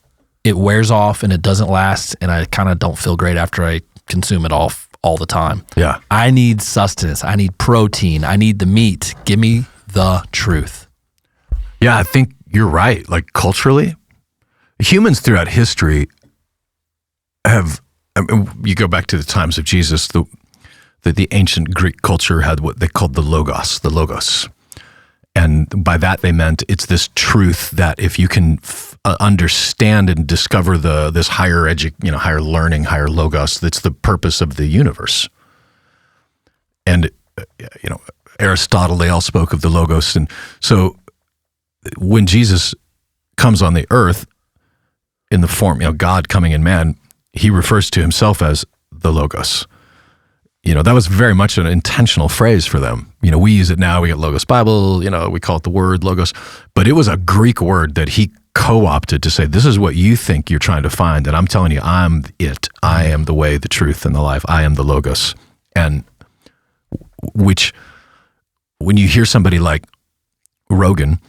it wears off and it doesn't last, and I kind of don't feel great after I consume it all the time. Yeah. I need sustenance. I need protein. I need the meat. Give me the truth. Yeah, I think you're right. Like culturally, humans throughout history have, you go back to the times of Jesus, the ancient Greek culture had what they called the logos. And by that they meant it's this truth that if you can understand and discover this higher higher learning, higher logos, that's the purpose of the universe. And Aristotle, they all spoke of the logos. And so when Jesus comes on the earth in the form, God coming in man, he refers to himself as the logos. That was very much an intentional phrase for them. We use it now. We get Logos Bible, we call it the word Logos. But it was a Greek word that he co-opted to say, this is what you think you're trying to find. And I'm telling you, I'm it. I am the way, the truth, and the life. I am the Logos. And which, when you hear somebody like Rogan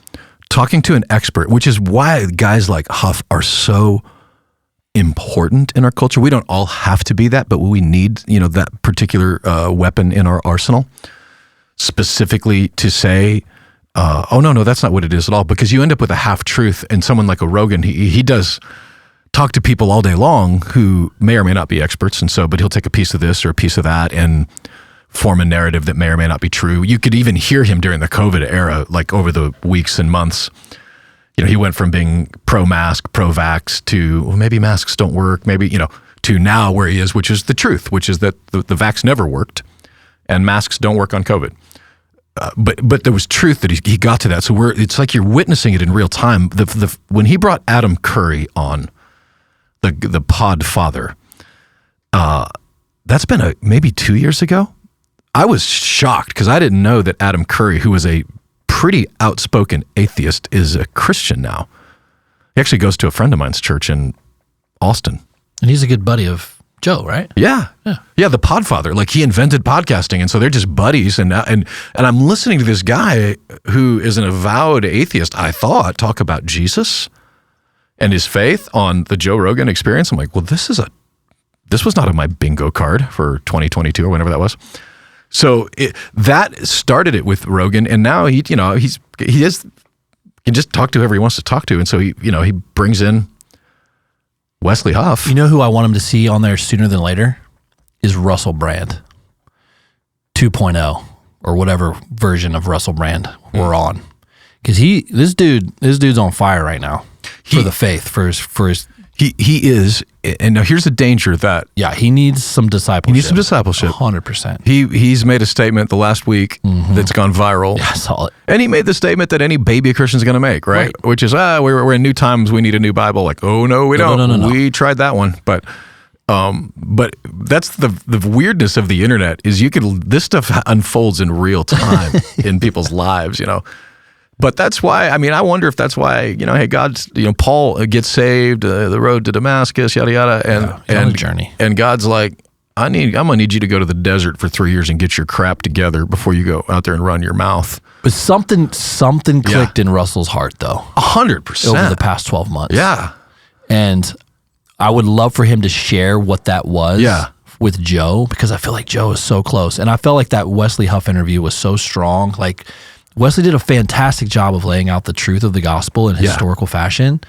talking to an expert, which is why guys like Huff are so important in our culture. We don't all have to be that, but we need, that particular weapon in our arsenal, specifically to say, no, that's not what it is at all. Because you end up with a half truth, and someone like a Rogan, he does talk to people all day long who may or may not be experts, but he'll take a piece of this or a piece of that and form a narrative that may or may not be true. You could even hear him during the COVID era, like over the weeks and months. He went from being pro-mask, pro-vax to, well, maybe masks don't work, maybe, to now where he is, which is the truth, which is that the vax never worked and masks don't work on COVID. But there was truth that he got to that. So it's like you're witnessing it in real time. When he brought Adam Curry on, the pod father, that's been maybe 2 years ago. I was shocked because I didn't know that Adam Curry, who was a pretty outspoken atheist, is a Christian now. He actually goes to a friend of mine's church in Austin. And he's a good buddy of Joe, right? Yeah, the podfather. Like, he invented podcasting, and so they're just buddies. And I'm listening to this guy who is an avowed atheist, I thought, talk about Jesus and his faith on the Joe Rogan Experience. I'm like, well, this was not on my bingo card for 2022 or whenever that was. So that started it with Rogan, and now he can just talk to whoever he wants to talk to, and so he brings in Wesley Huff. You know who I want him to see on there sooner than later is Russell Brand 2.0 or whatever version of Russell Brand we're on, Because this dude's on fire right now for the faith, for his. He is, and now here's the danger that he needs some discipleship. 100%. He's made a statement the last week that's gone viral. Yeah, I saw it. And he made the statement that any baby Christian is going to make, right? Which is, we're in new times. We need a new Bible. Like, oh no, we don't. No. We tried that one, but that's the weirdness of the internet is this stuff unfolds in real time in people's lives, But that's why, I wonder if that's why, hey, God's, Paul gets saved, the road to Damascus, yada, yada. And journey. And God's like, I'm going to need you to go to the desert for 3 years and get your crap together before you go out there and run your mouth. But something clicked in Russell's heart, though. 100%. Over the past 12 months. Yeah. And I would love for him to share what that was with Joe, because I feel like Joe is so close. And I felt like that Wesley Huff interview was so strong. Like, Wesley did a fantastic job of laying out the truth of the gospel in historical fashion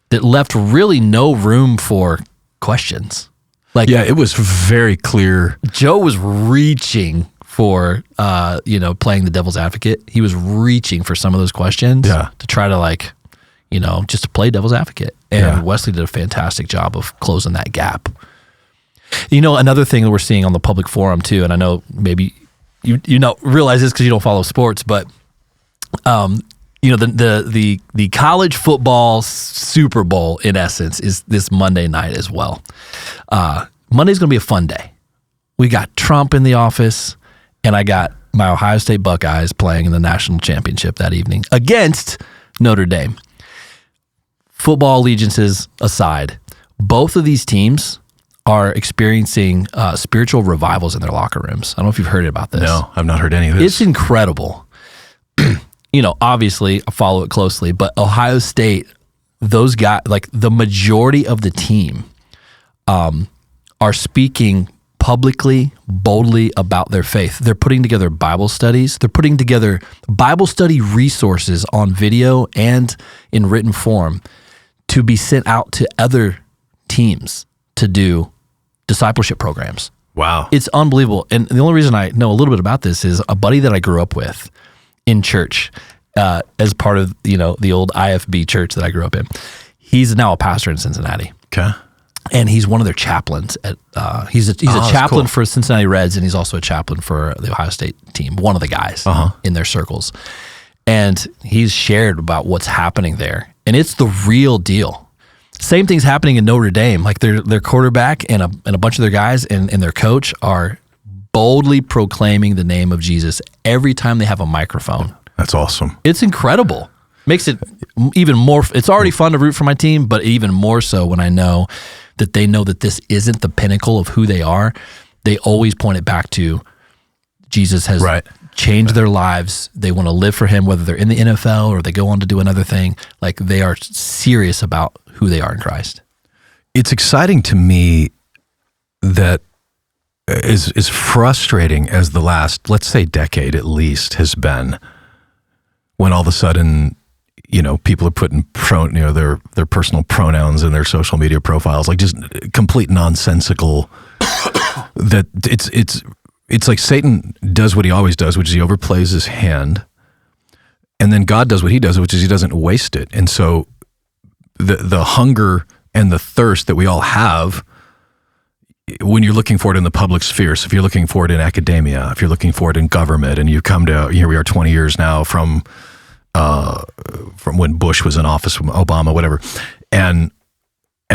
that left really no room for questions. Like, it was very clear. Joe was reaching for, playing the devil's advocate. He was reaching for some of those questions to try to just to play devil's advocate. And Wesley did a fantastic job of closing that gap. Another thing that we're seeing on the public forum too, and I know maybe you realize this because you don't follow sports, but the college football Super Bowl in essence is this Monday night as well. Monday's going to be a fun day. We got Trump in the office, and I got my Ohio State Buckeyes playing in the national championship that evening against Notre Dame. Football allegiances aside, both of these teams are experiencing spiritual revivals in their locker rooms. I don't know if you've heard about this. No, I've not heard any of this. It's incredible. Obviously I follow it closely, but Ohio State, those guys, like the majority of the team, are speaking publicly, boldly about their faith. They're putting together Bible studies. They're putting together Bible study resources on video and in written form to be sent out to other teams to do discipleship programs. Wow. It's unbelievable. And the only reason I know a little bit about this is a buddy that I grew up with in church, as part of, the old IFB church that I grew up in. He's now a pastor in Cincinnati. Okay. And he's one of their chaplains at, he's a chaplain for Cincinnati Reds, and he's also a chaplain for the Ohio State team, one of the guys in their circles. And he's shared about what's happening there. And it's the real deal. Same thing's happening in Notre Dame. Like their quarterback and a bunch of their guys and their coach are boldly proclaiming the name of Jesus every time they have a microphone. That's awesome. It's incredible. Makes it even more. It's already fun to root for my team, but even more so when I know that they know that this isn't the pinnacle of who they are. They always point it back to Jesus has changed their lives. They want to live for him, whether they're in the NFL or they go on to do another thing. Like, they are serious about who they are in Christ. It's exciting to me that is frustrating as the last, let's say, decade at least has been, when all of a sudden, people are putting their personal pronouns in their social media profiles, like just complete nonsensical. That it's like Satan does what he always does, which is he overplays his hand, and then God does what he does, which is he doesn't waste it. And so the hunger and the thirst that we all have, when you're looking for it in the public sphere, so if you're looking for it in academia, if you're looking for it in government, and you come to, here we are 20 years now from when Bush was in office, from Obama, whatever, and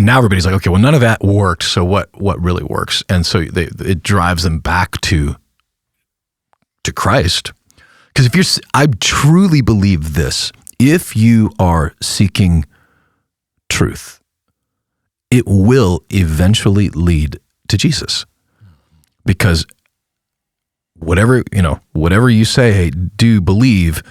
now everybody's like, okay, well, none of that worked, so what really works? And so it drives them back to Christ. Because I truly believe this, if you are seeking truth, it will eventually lead to Jesus. Because whatever you say, hey, do believe,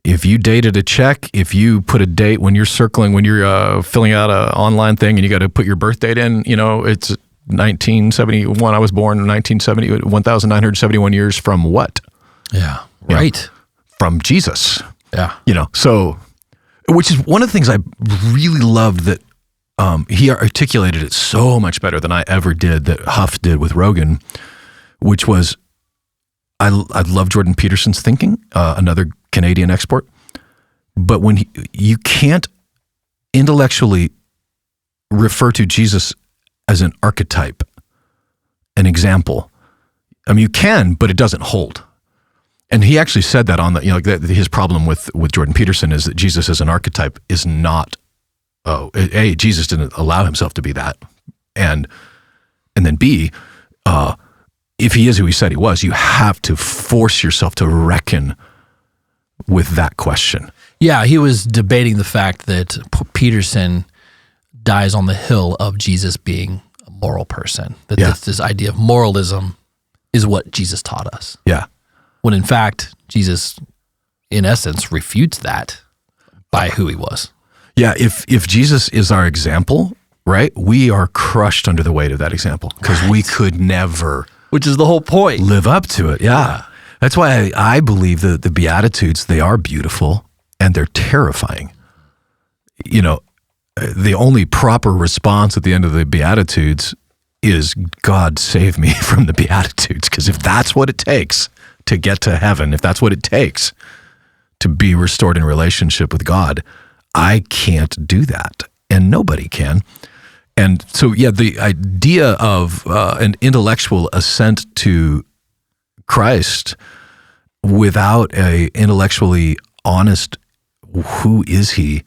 if you dated a check, if you put a date when you're filling out an online thing and you got to put your birth date in, it's 1971, I was born in 1970, 1,971 years from what? Yeah, right. From Jesus. Yeah. So, which is one of the things I really loved that he articulated it so much better than I ever did, that Huff did with Rogan, which was, I love Jordan Peterson's thinking, another Canadian export, But when you can't intellectually refer to Jesus as an archetype, an example. I mean, you can, but it doesn't hold. And he actually said that on his problem with Jordan Peterson is that Jesus as an archetype is not, A, Jesus didn't allow himself to be that. And then B, if he is who he said he was, you have to force yourself to reckon with that question. Yeah, he was debating the fact that Peterson dies on the hill of Jesus being a moral person. That this idea of moralism is what Jesus taught us. Yeah. When in fact, Jesus, in essence, refutes that by who he was. Yeah, if Jesus is our example, right, we are crushed under the weight of that example because we could never... Which is the whole point. Live up to it, yeah. That's why I believe that the Beatitudes, they are beautiful and they're terrifying. You know, the only proper response at the end of the Beatitudes is, God save me from the Beatitudes. Because if that's what it takes to get to heaven, if that's what it takes to be restored in relationship with God, I can't do that. And nobody can. And so, yeah, the idea of an intellectual assent to Christ without a intellectually honest, who is he?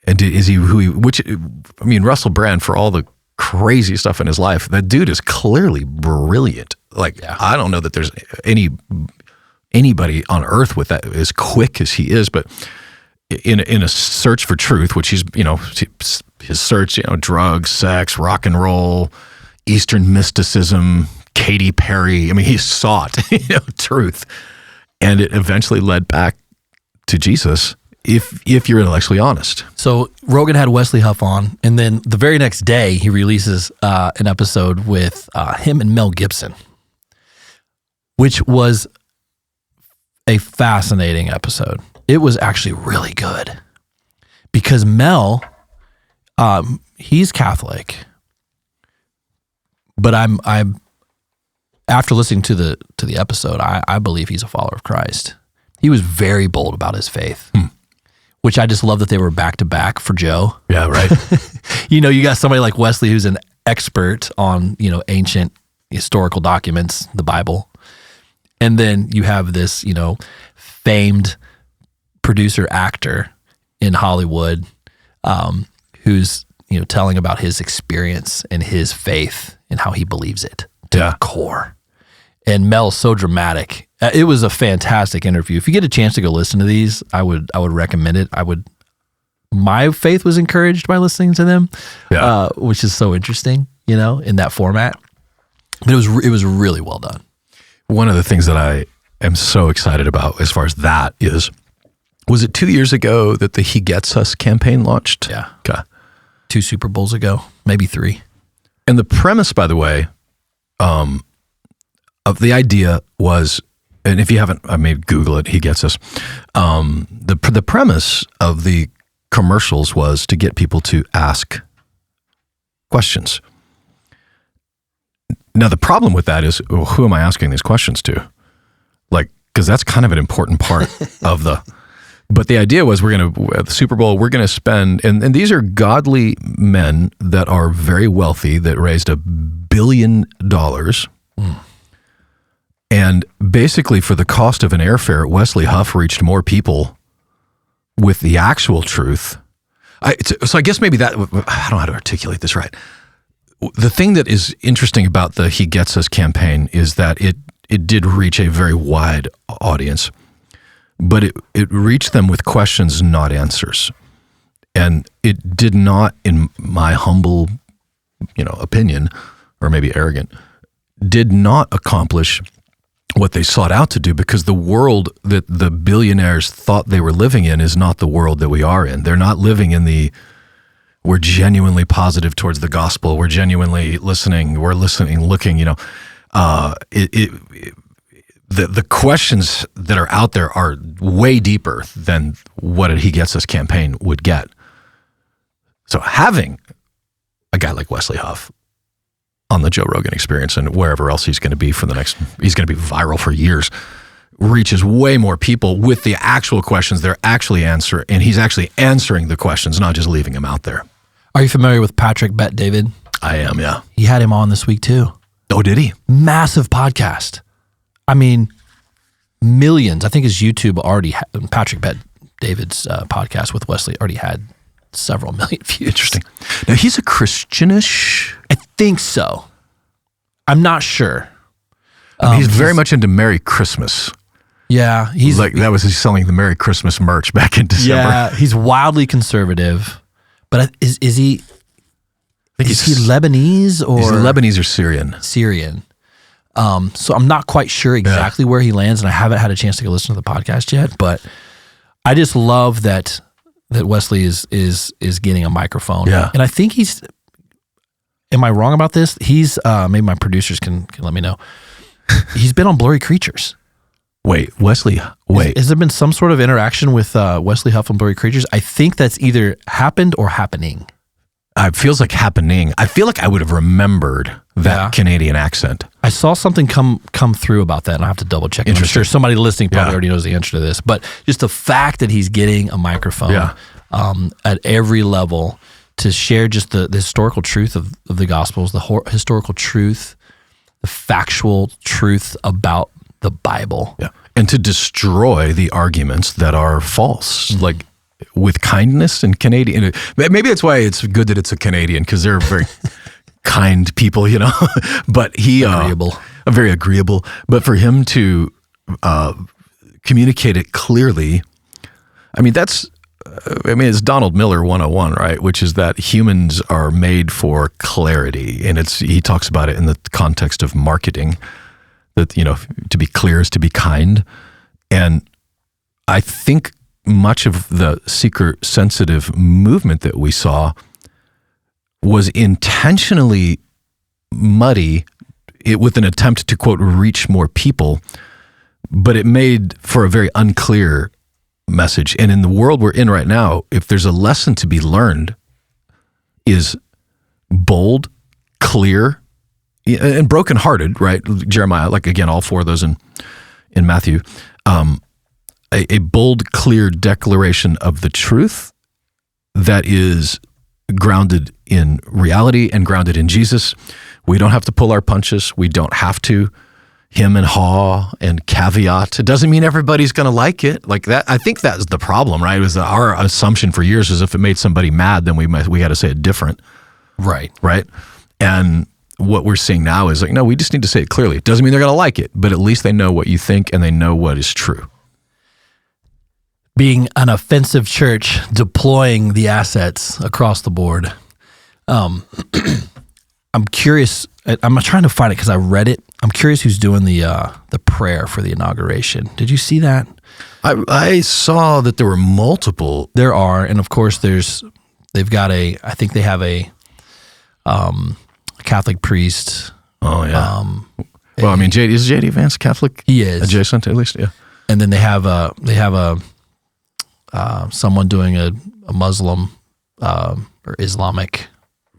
And is he who he, which, I mean, Russell Brand, for all the crazy stuff in his life, that dude is clearly brilliant. Like, I don't know that there's anybody on earth with that as quick as he is, but in a search for truth, which he's, his search, drugs, sex, rock and roll, Eastern mysticism, Katy Perry. I mean, he sought, truth. And it eventually led back to Jesus, if you're intellectually honest. So Rogan had Wesley Huff on, and then the very next day he releases an episode with him and Mel Gibson, which was a fascinating episode. It was actually really good because Mel, he's Catholic, but I'm after listening to the episode, I believe he's a follower of Christ. He was very bold about his faith, which I just love that they were back to back for Joe. Yeah, right. You got somebody like Wesley who's an expert on, ancient historical documents, the Bible. And then you have this, famed producer actor in Hollywood who's, telling about his experience and his faith and how he believes it to the core. And Mel's so dramatic. It was a fantastic interview. If you get a chance to go listen to these, I would recommend it. My faith was encouraged by listening to them, which is so interesting, in that format. But it was really well done. One of the things that I am so excited about as far as that is, was it 2 years ago that the He Gets Us campaign launched? Yeah. Okay. 2 Super Bowls ago, maybe 3. And the premise, by the way, of the idea was, and if you haven't, I may Google it, He Gets Us. The premise of the commercials was to get people to ask questions. Now, the problem with that is, well, who am I asking these questions to? Because that's kind of an important part of but the idea was at the Super Bowl, we're going to spend, and these are godly men that are very wealthy that raised $1 billion. And basically for the cost of an airfare, Wesley Huff reached more people with the actual truth. So I guess maybe that, I don't know how to articulate this right. The thing that is interesting about the He Gets Us campaign is that it did reach a very wide audience, but it reached them with questions, not answers. And it did not, in my humble, opinion, or maybe arrogant, did not accomplish what they sought out to do, because the world that the billionaires thought they were living in is not the world that we are in. They're not living in we're genuinely positive towards the gospel. We're genuinely listening. We're listening, looking, the questions that are out there are way deeper than what a He Gets Us campaign would get. So having a guy like Wesley Huff on the Joe Rogan Experience and wherever else he's going to be he's going to be viral for years, reaches way more people with the actual questions they're actually answering, and he's actually answering the questions, not just leaving them out there. Are you familiar with Patrick Bet David? I am, yeah. He had him on this week too. Oh, did he? Massive podcast. I mean, millions. I think his YouTube already had, Patrick Bet David's podcast with Wesley already had several million views. Interesting. Now, he's a Christianish? I think so. I'm not sure. He's very much into Merry Christmas. Yeah. He's he's selling the Merry Christmas merch back in December. Yeah, he's wildly conservative. But is he Lebanese or? He's Lebanese or Syrian. Syrian. So I'm not quite sure exactly where he lands, and I haven't had a chance to go listen to the podcast yet, but I just love that Wesley is getting a microphone. Yeah. And I think am I wrong about this? He's, maybe my producers can let me know. He's been on Blurry Creatures. Wait, Wesley, Has there been some sort of interaction with Wesley Huff and Blurry Creatures? I think that's either happened or happening. It feels like happening. I feel like I would have remembered that Canadian accent. I saw something come through about that, and I have to double check. I'm sure somebody listening probably already knows the answer to this, but just the fact that he's getting a microphone at every level to share just the historical truth of the Gospels, the historical truth, the factual truth about the Bible. Yeah. And to destroy the arguments that are false, like with kindness and Canadian. Maybe that's why it's good that it's a Canadian, because they're very kind people, you know. But very agreeable. But for him to communicate it clearly, it's Donald Miller 101, right? Which is that humans are made for clarity, and he talks about it in the context of marketing. That, you know, to be clear is to be kind, and I think much of the seeker-sensitive movement that we saw was intentionally muddy with an attempt to, quote, reach more people, but it made for a very unclear message. And in the world we're in right now, if there's a lesson to be learned, is bold, clear, and brokenhearted, right? Jeremiah, like, again, all four of those in Matthew. A bold, clear declaration of the truth that is grounded in reality and grounded in Jesus. We don't have to pull our punches. We don't have to hem and haw and caveat. It doesn't mean everybody's going to like it. Like that, I think that's the problem, right? It was our assumption for years is if it made somebody mad, then we got to say it different. Right. Right. And what we're seeing now is like, no, we just need to say it clearly. It doesn't mean they're going to like it, but at least they know what you think and they know what is true. Being an offensive church, deploying the assets across the board. I'm curious. I'm trying to find it because I read it. I'm curious who's doing the prayer for the inauguration. Did you see that? I saw that there were multiple. There are, and of course they've got I think they have a Catholic priest. Oh yeah. Well, is JD Vance Catholic? He is adjacent, at least, yeah. And then they have someone doing a Muslim or Islamic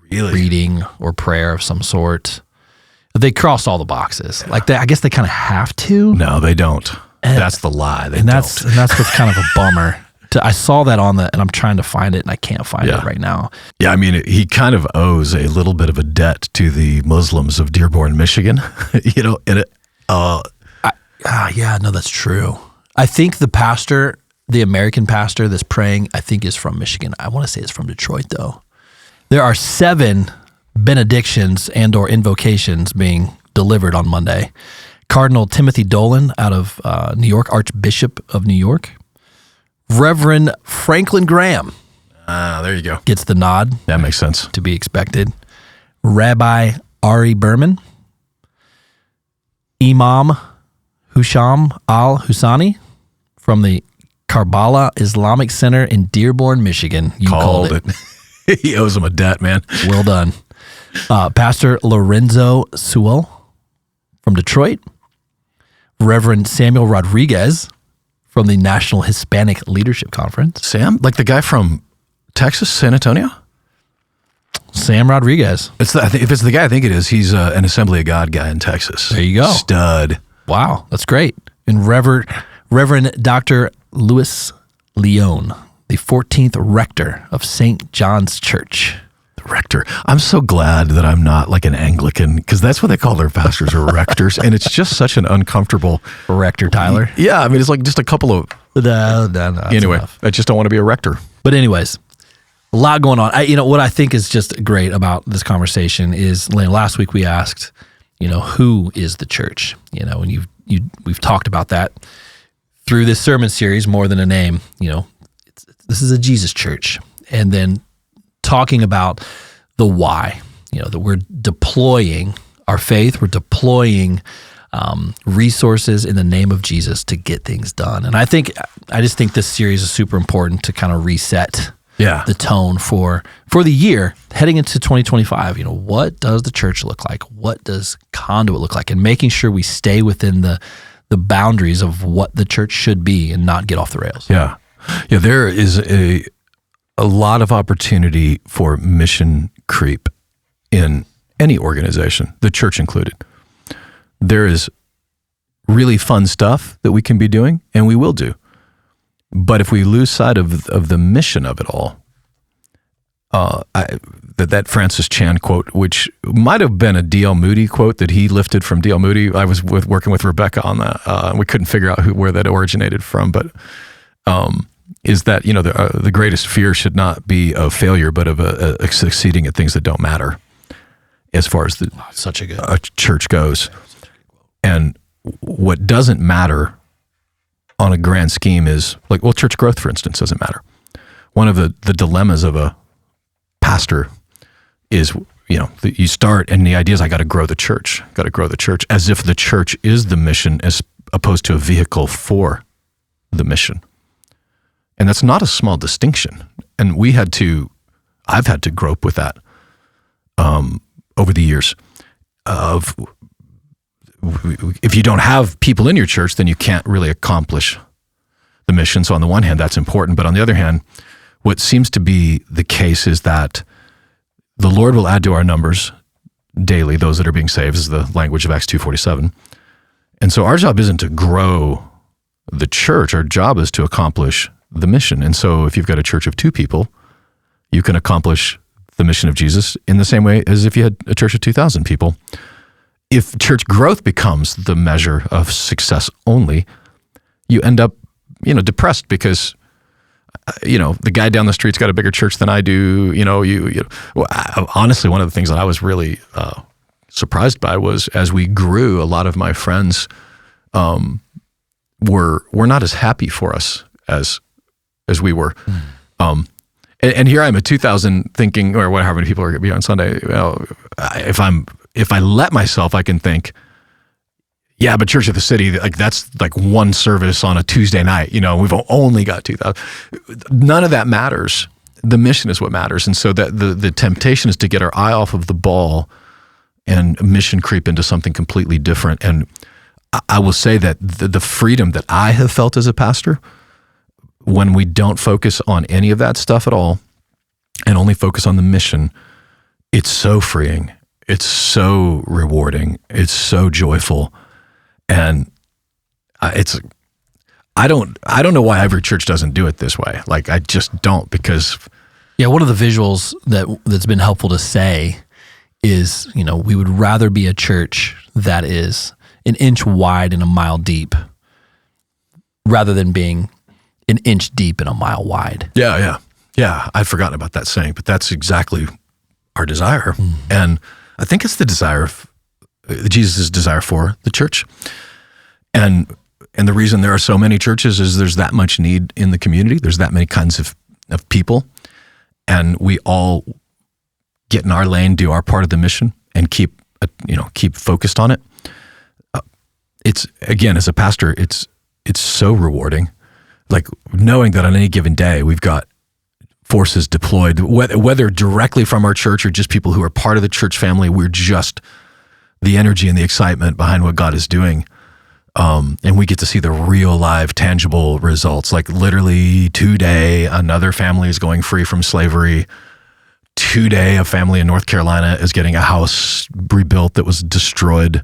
reading or prayer of some sort. They cross all the boxes. Like I guess they kind of have to. No, they don't. That's the lie. That's what's kind of a bummer. I saw that and I'm trying to find it, and I can't find it right now. Yeah, he kind of owes a little bit of a debt to the Muslims of Dearborn, Michigan. You know, that's true. I think the American pastor that's praying, I think is from Michigan. I want to say it's from Detroit, though. There are 7 benedictions and or invocations being delivered on Monday. Cardinal Timothy Dolan out of New York, Archbishop of New York. Reverend Franklin Graham. There you go. Gets the nod. That makes sense. To be expected. Rabbi Ari Berman. Imam Husham al-Husani from the Karbala Islamic Center in Dearborn, Michigan. You called it. He owes him a debt, man. Well done. Pastor Lorenzo Sewell from Detroit. Reverend Samuel Rodriguez from the National Hispanic Leadership Conference. Sam? Like the guy from Texas, San Antonio? Sam Rodriguez. If it's the guy I think it is, he's an Assembly of God guy in Texas. There you go. Stud. Wow, that's great. and Reverend Dr. Louis Leon, the 14th rector of St. John's Church. Rector. I'm so glad that I'm not like an Anglican, because that's what they call their pastors, or rectors, and it's just such an uncomfortable Rector Tyler. Yeah, I mean, it's like just a couple of. No, anyway, enough. I just don't want to be a rector. But anyways, a lot going on. What I think is just great about this conversation is, last week we asked, who is the church? And we've talked about that through this sermon series, More Than a Name. This is a Jesus church, and then talking about the why, that we're deploying our faith, we're deploying resources in the name of Jesus to get things done. And I just think this series is super important to kind of reset the tone for the year heading into 2025. What does the church look like? What does Conduit look like? And making sure we stay within the boundaries of what the church should be and not get off the rails. Yeah. There is a lot of opportunity for mission creep in any organization, the church included. There is really fun stuff that we can be doing, and we will do. But if we lose sight of the mission of it all, that Francis Chan quote, which might have been a D.L. Moody quote that he lifted from D.L. Moody. I was working with Rebecca on that, and we couldn't figure out where that originated from, but is that, the greatest fear should not be of failure, but of succeeding at things that don't matter, as far as a church goes. And what doesn't matter on a grand scheme is church growth, for instance, doesn't matter. One of the dilemmas of a pastor is, you start and the idea is I got to grow the church, as if the church is the mission as opposed to a vehicle for the mission. And that's not a small distinction. And I've had to grope with that over the years of, if you don't have people in your church, then you can't really accomplish the mission. So on the one hand, that's important. But on the other hand, what seems to be the case is that the Lord will add to our numbers daily, those that are being saved, is the language of Acts 2:47. And so our job isn't to grow the church. Our job is to accomplish the mission. And so if you've got a church of 2 people, you can accomplish the mission of Jesus in the same way as if you had a church of 2,000 people. If church growth becomes the measure of success only, you end up, depressed because, the guy down the street's got a bigger church than I do. Honestly, one of the things that I was really surprised by was, as we grew, a lot of my friends were not as happy for us as we were. And here I'm at 2,000 thinking, or however many people are going to be on Sunday. If I let myself, I can think, yeah, but Church of the City, that's one service on a Tuesday night. We've only got 2,000. None of that matters. The mission is what matters. And so that the temptation is to get our eye off of the ball and mission creep into something completely different. And I will say that the freedom that I have felt as a pastor, when we don't focus on any of that stuff at all and only focus on the mission, it's so freeing. It's so rewarding. It's so joyful. And I don't know why every church doesn't do it this way. I just don't, because one of the visuals that's been helpful to say is, we would rather be a church that is an inch wide and a mile deep rather than being an inch deep and a mile wide. Yeah. I'd forgotten about that saying, but that's exactly our desire. Mm. And I think it's the desire of Jesus' desire for the church. And the reason there are so many churches is there's that much need in the community. There's that many kinds of people. And we all get in our lane, do our part of the mission, and keep focused on it. It's, again, as a pastor, it's so rewarding. Knowing that on any given day, we've got forces deployed, whether directly from our church or just people who are part of the church family. We're just the energy and the excitement behind what God is doing. And we get to see the real, live, tangible results. Literally today, another family is going free from slavery. Today, a family in North Carolina is getting a house rebuilt that was destroyed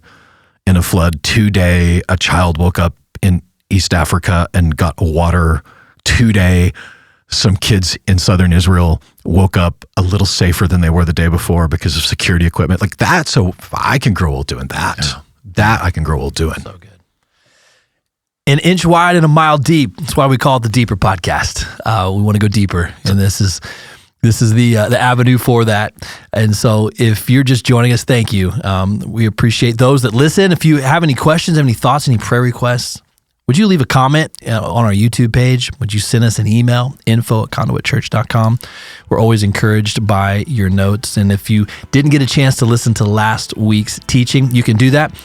in a flood. Today, a child woke up in East Africa and got water today. Some kids in southern Israel woke up a little safer than they were the day before because of security equipment. Like that, so I can grow old doing that. Yeah. That I can grow old doing. So good. An inch wide and a mile deep. That's why we call it the Deeper Podcast. We want to go deeper, and this is the avenue for that. And so if you're just joining us, thank you. We appreciate those that listen. If you have any questions, have any thoughts, any prayer requests, would you leave a comment on our YouTube page? Would you send us an email, info@conduitchurch.com? We're always encouraged by your notes. And if you didn't get a chance to listen to last week's teaching, you can do that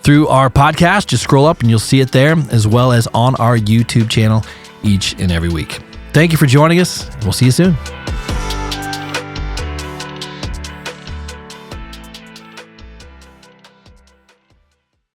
through our podcast. Just scroll up and you'll see it there, as well as on our YouTube channel each and every week. Thank you for joining us. We'll see you soon.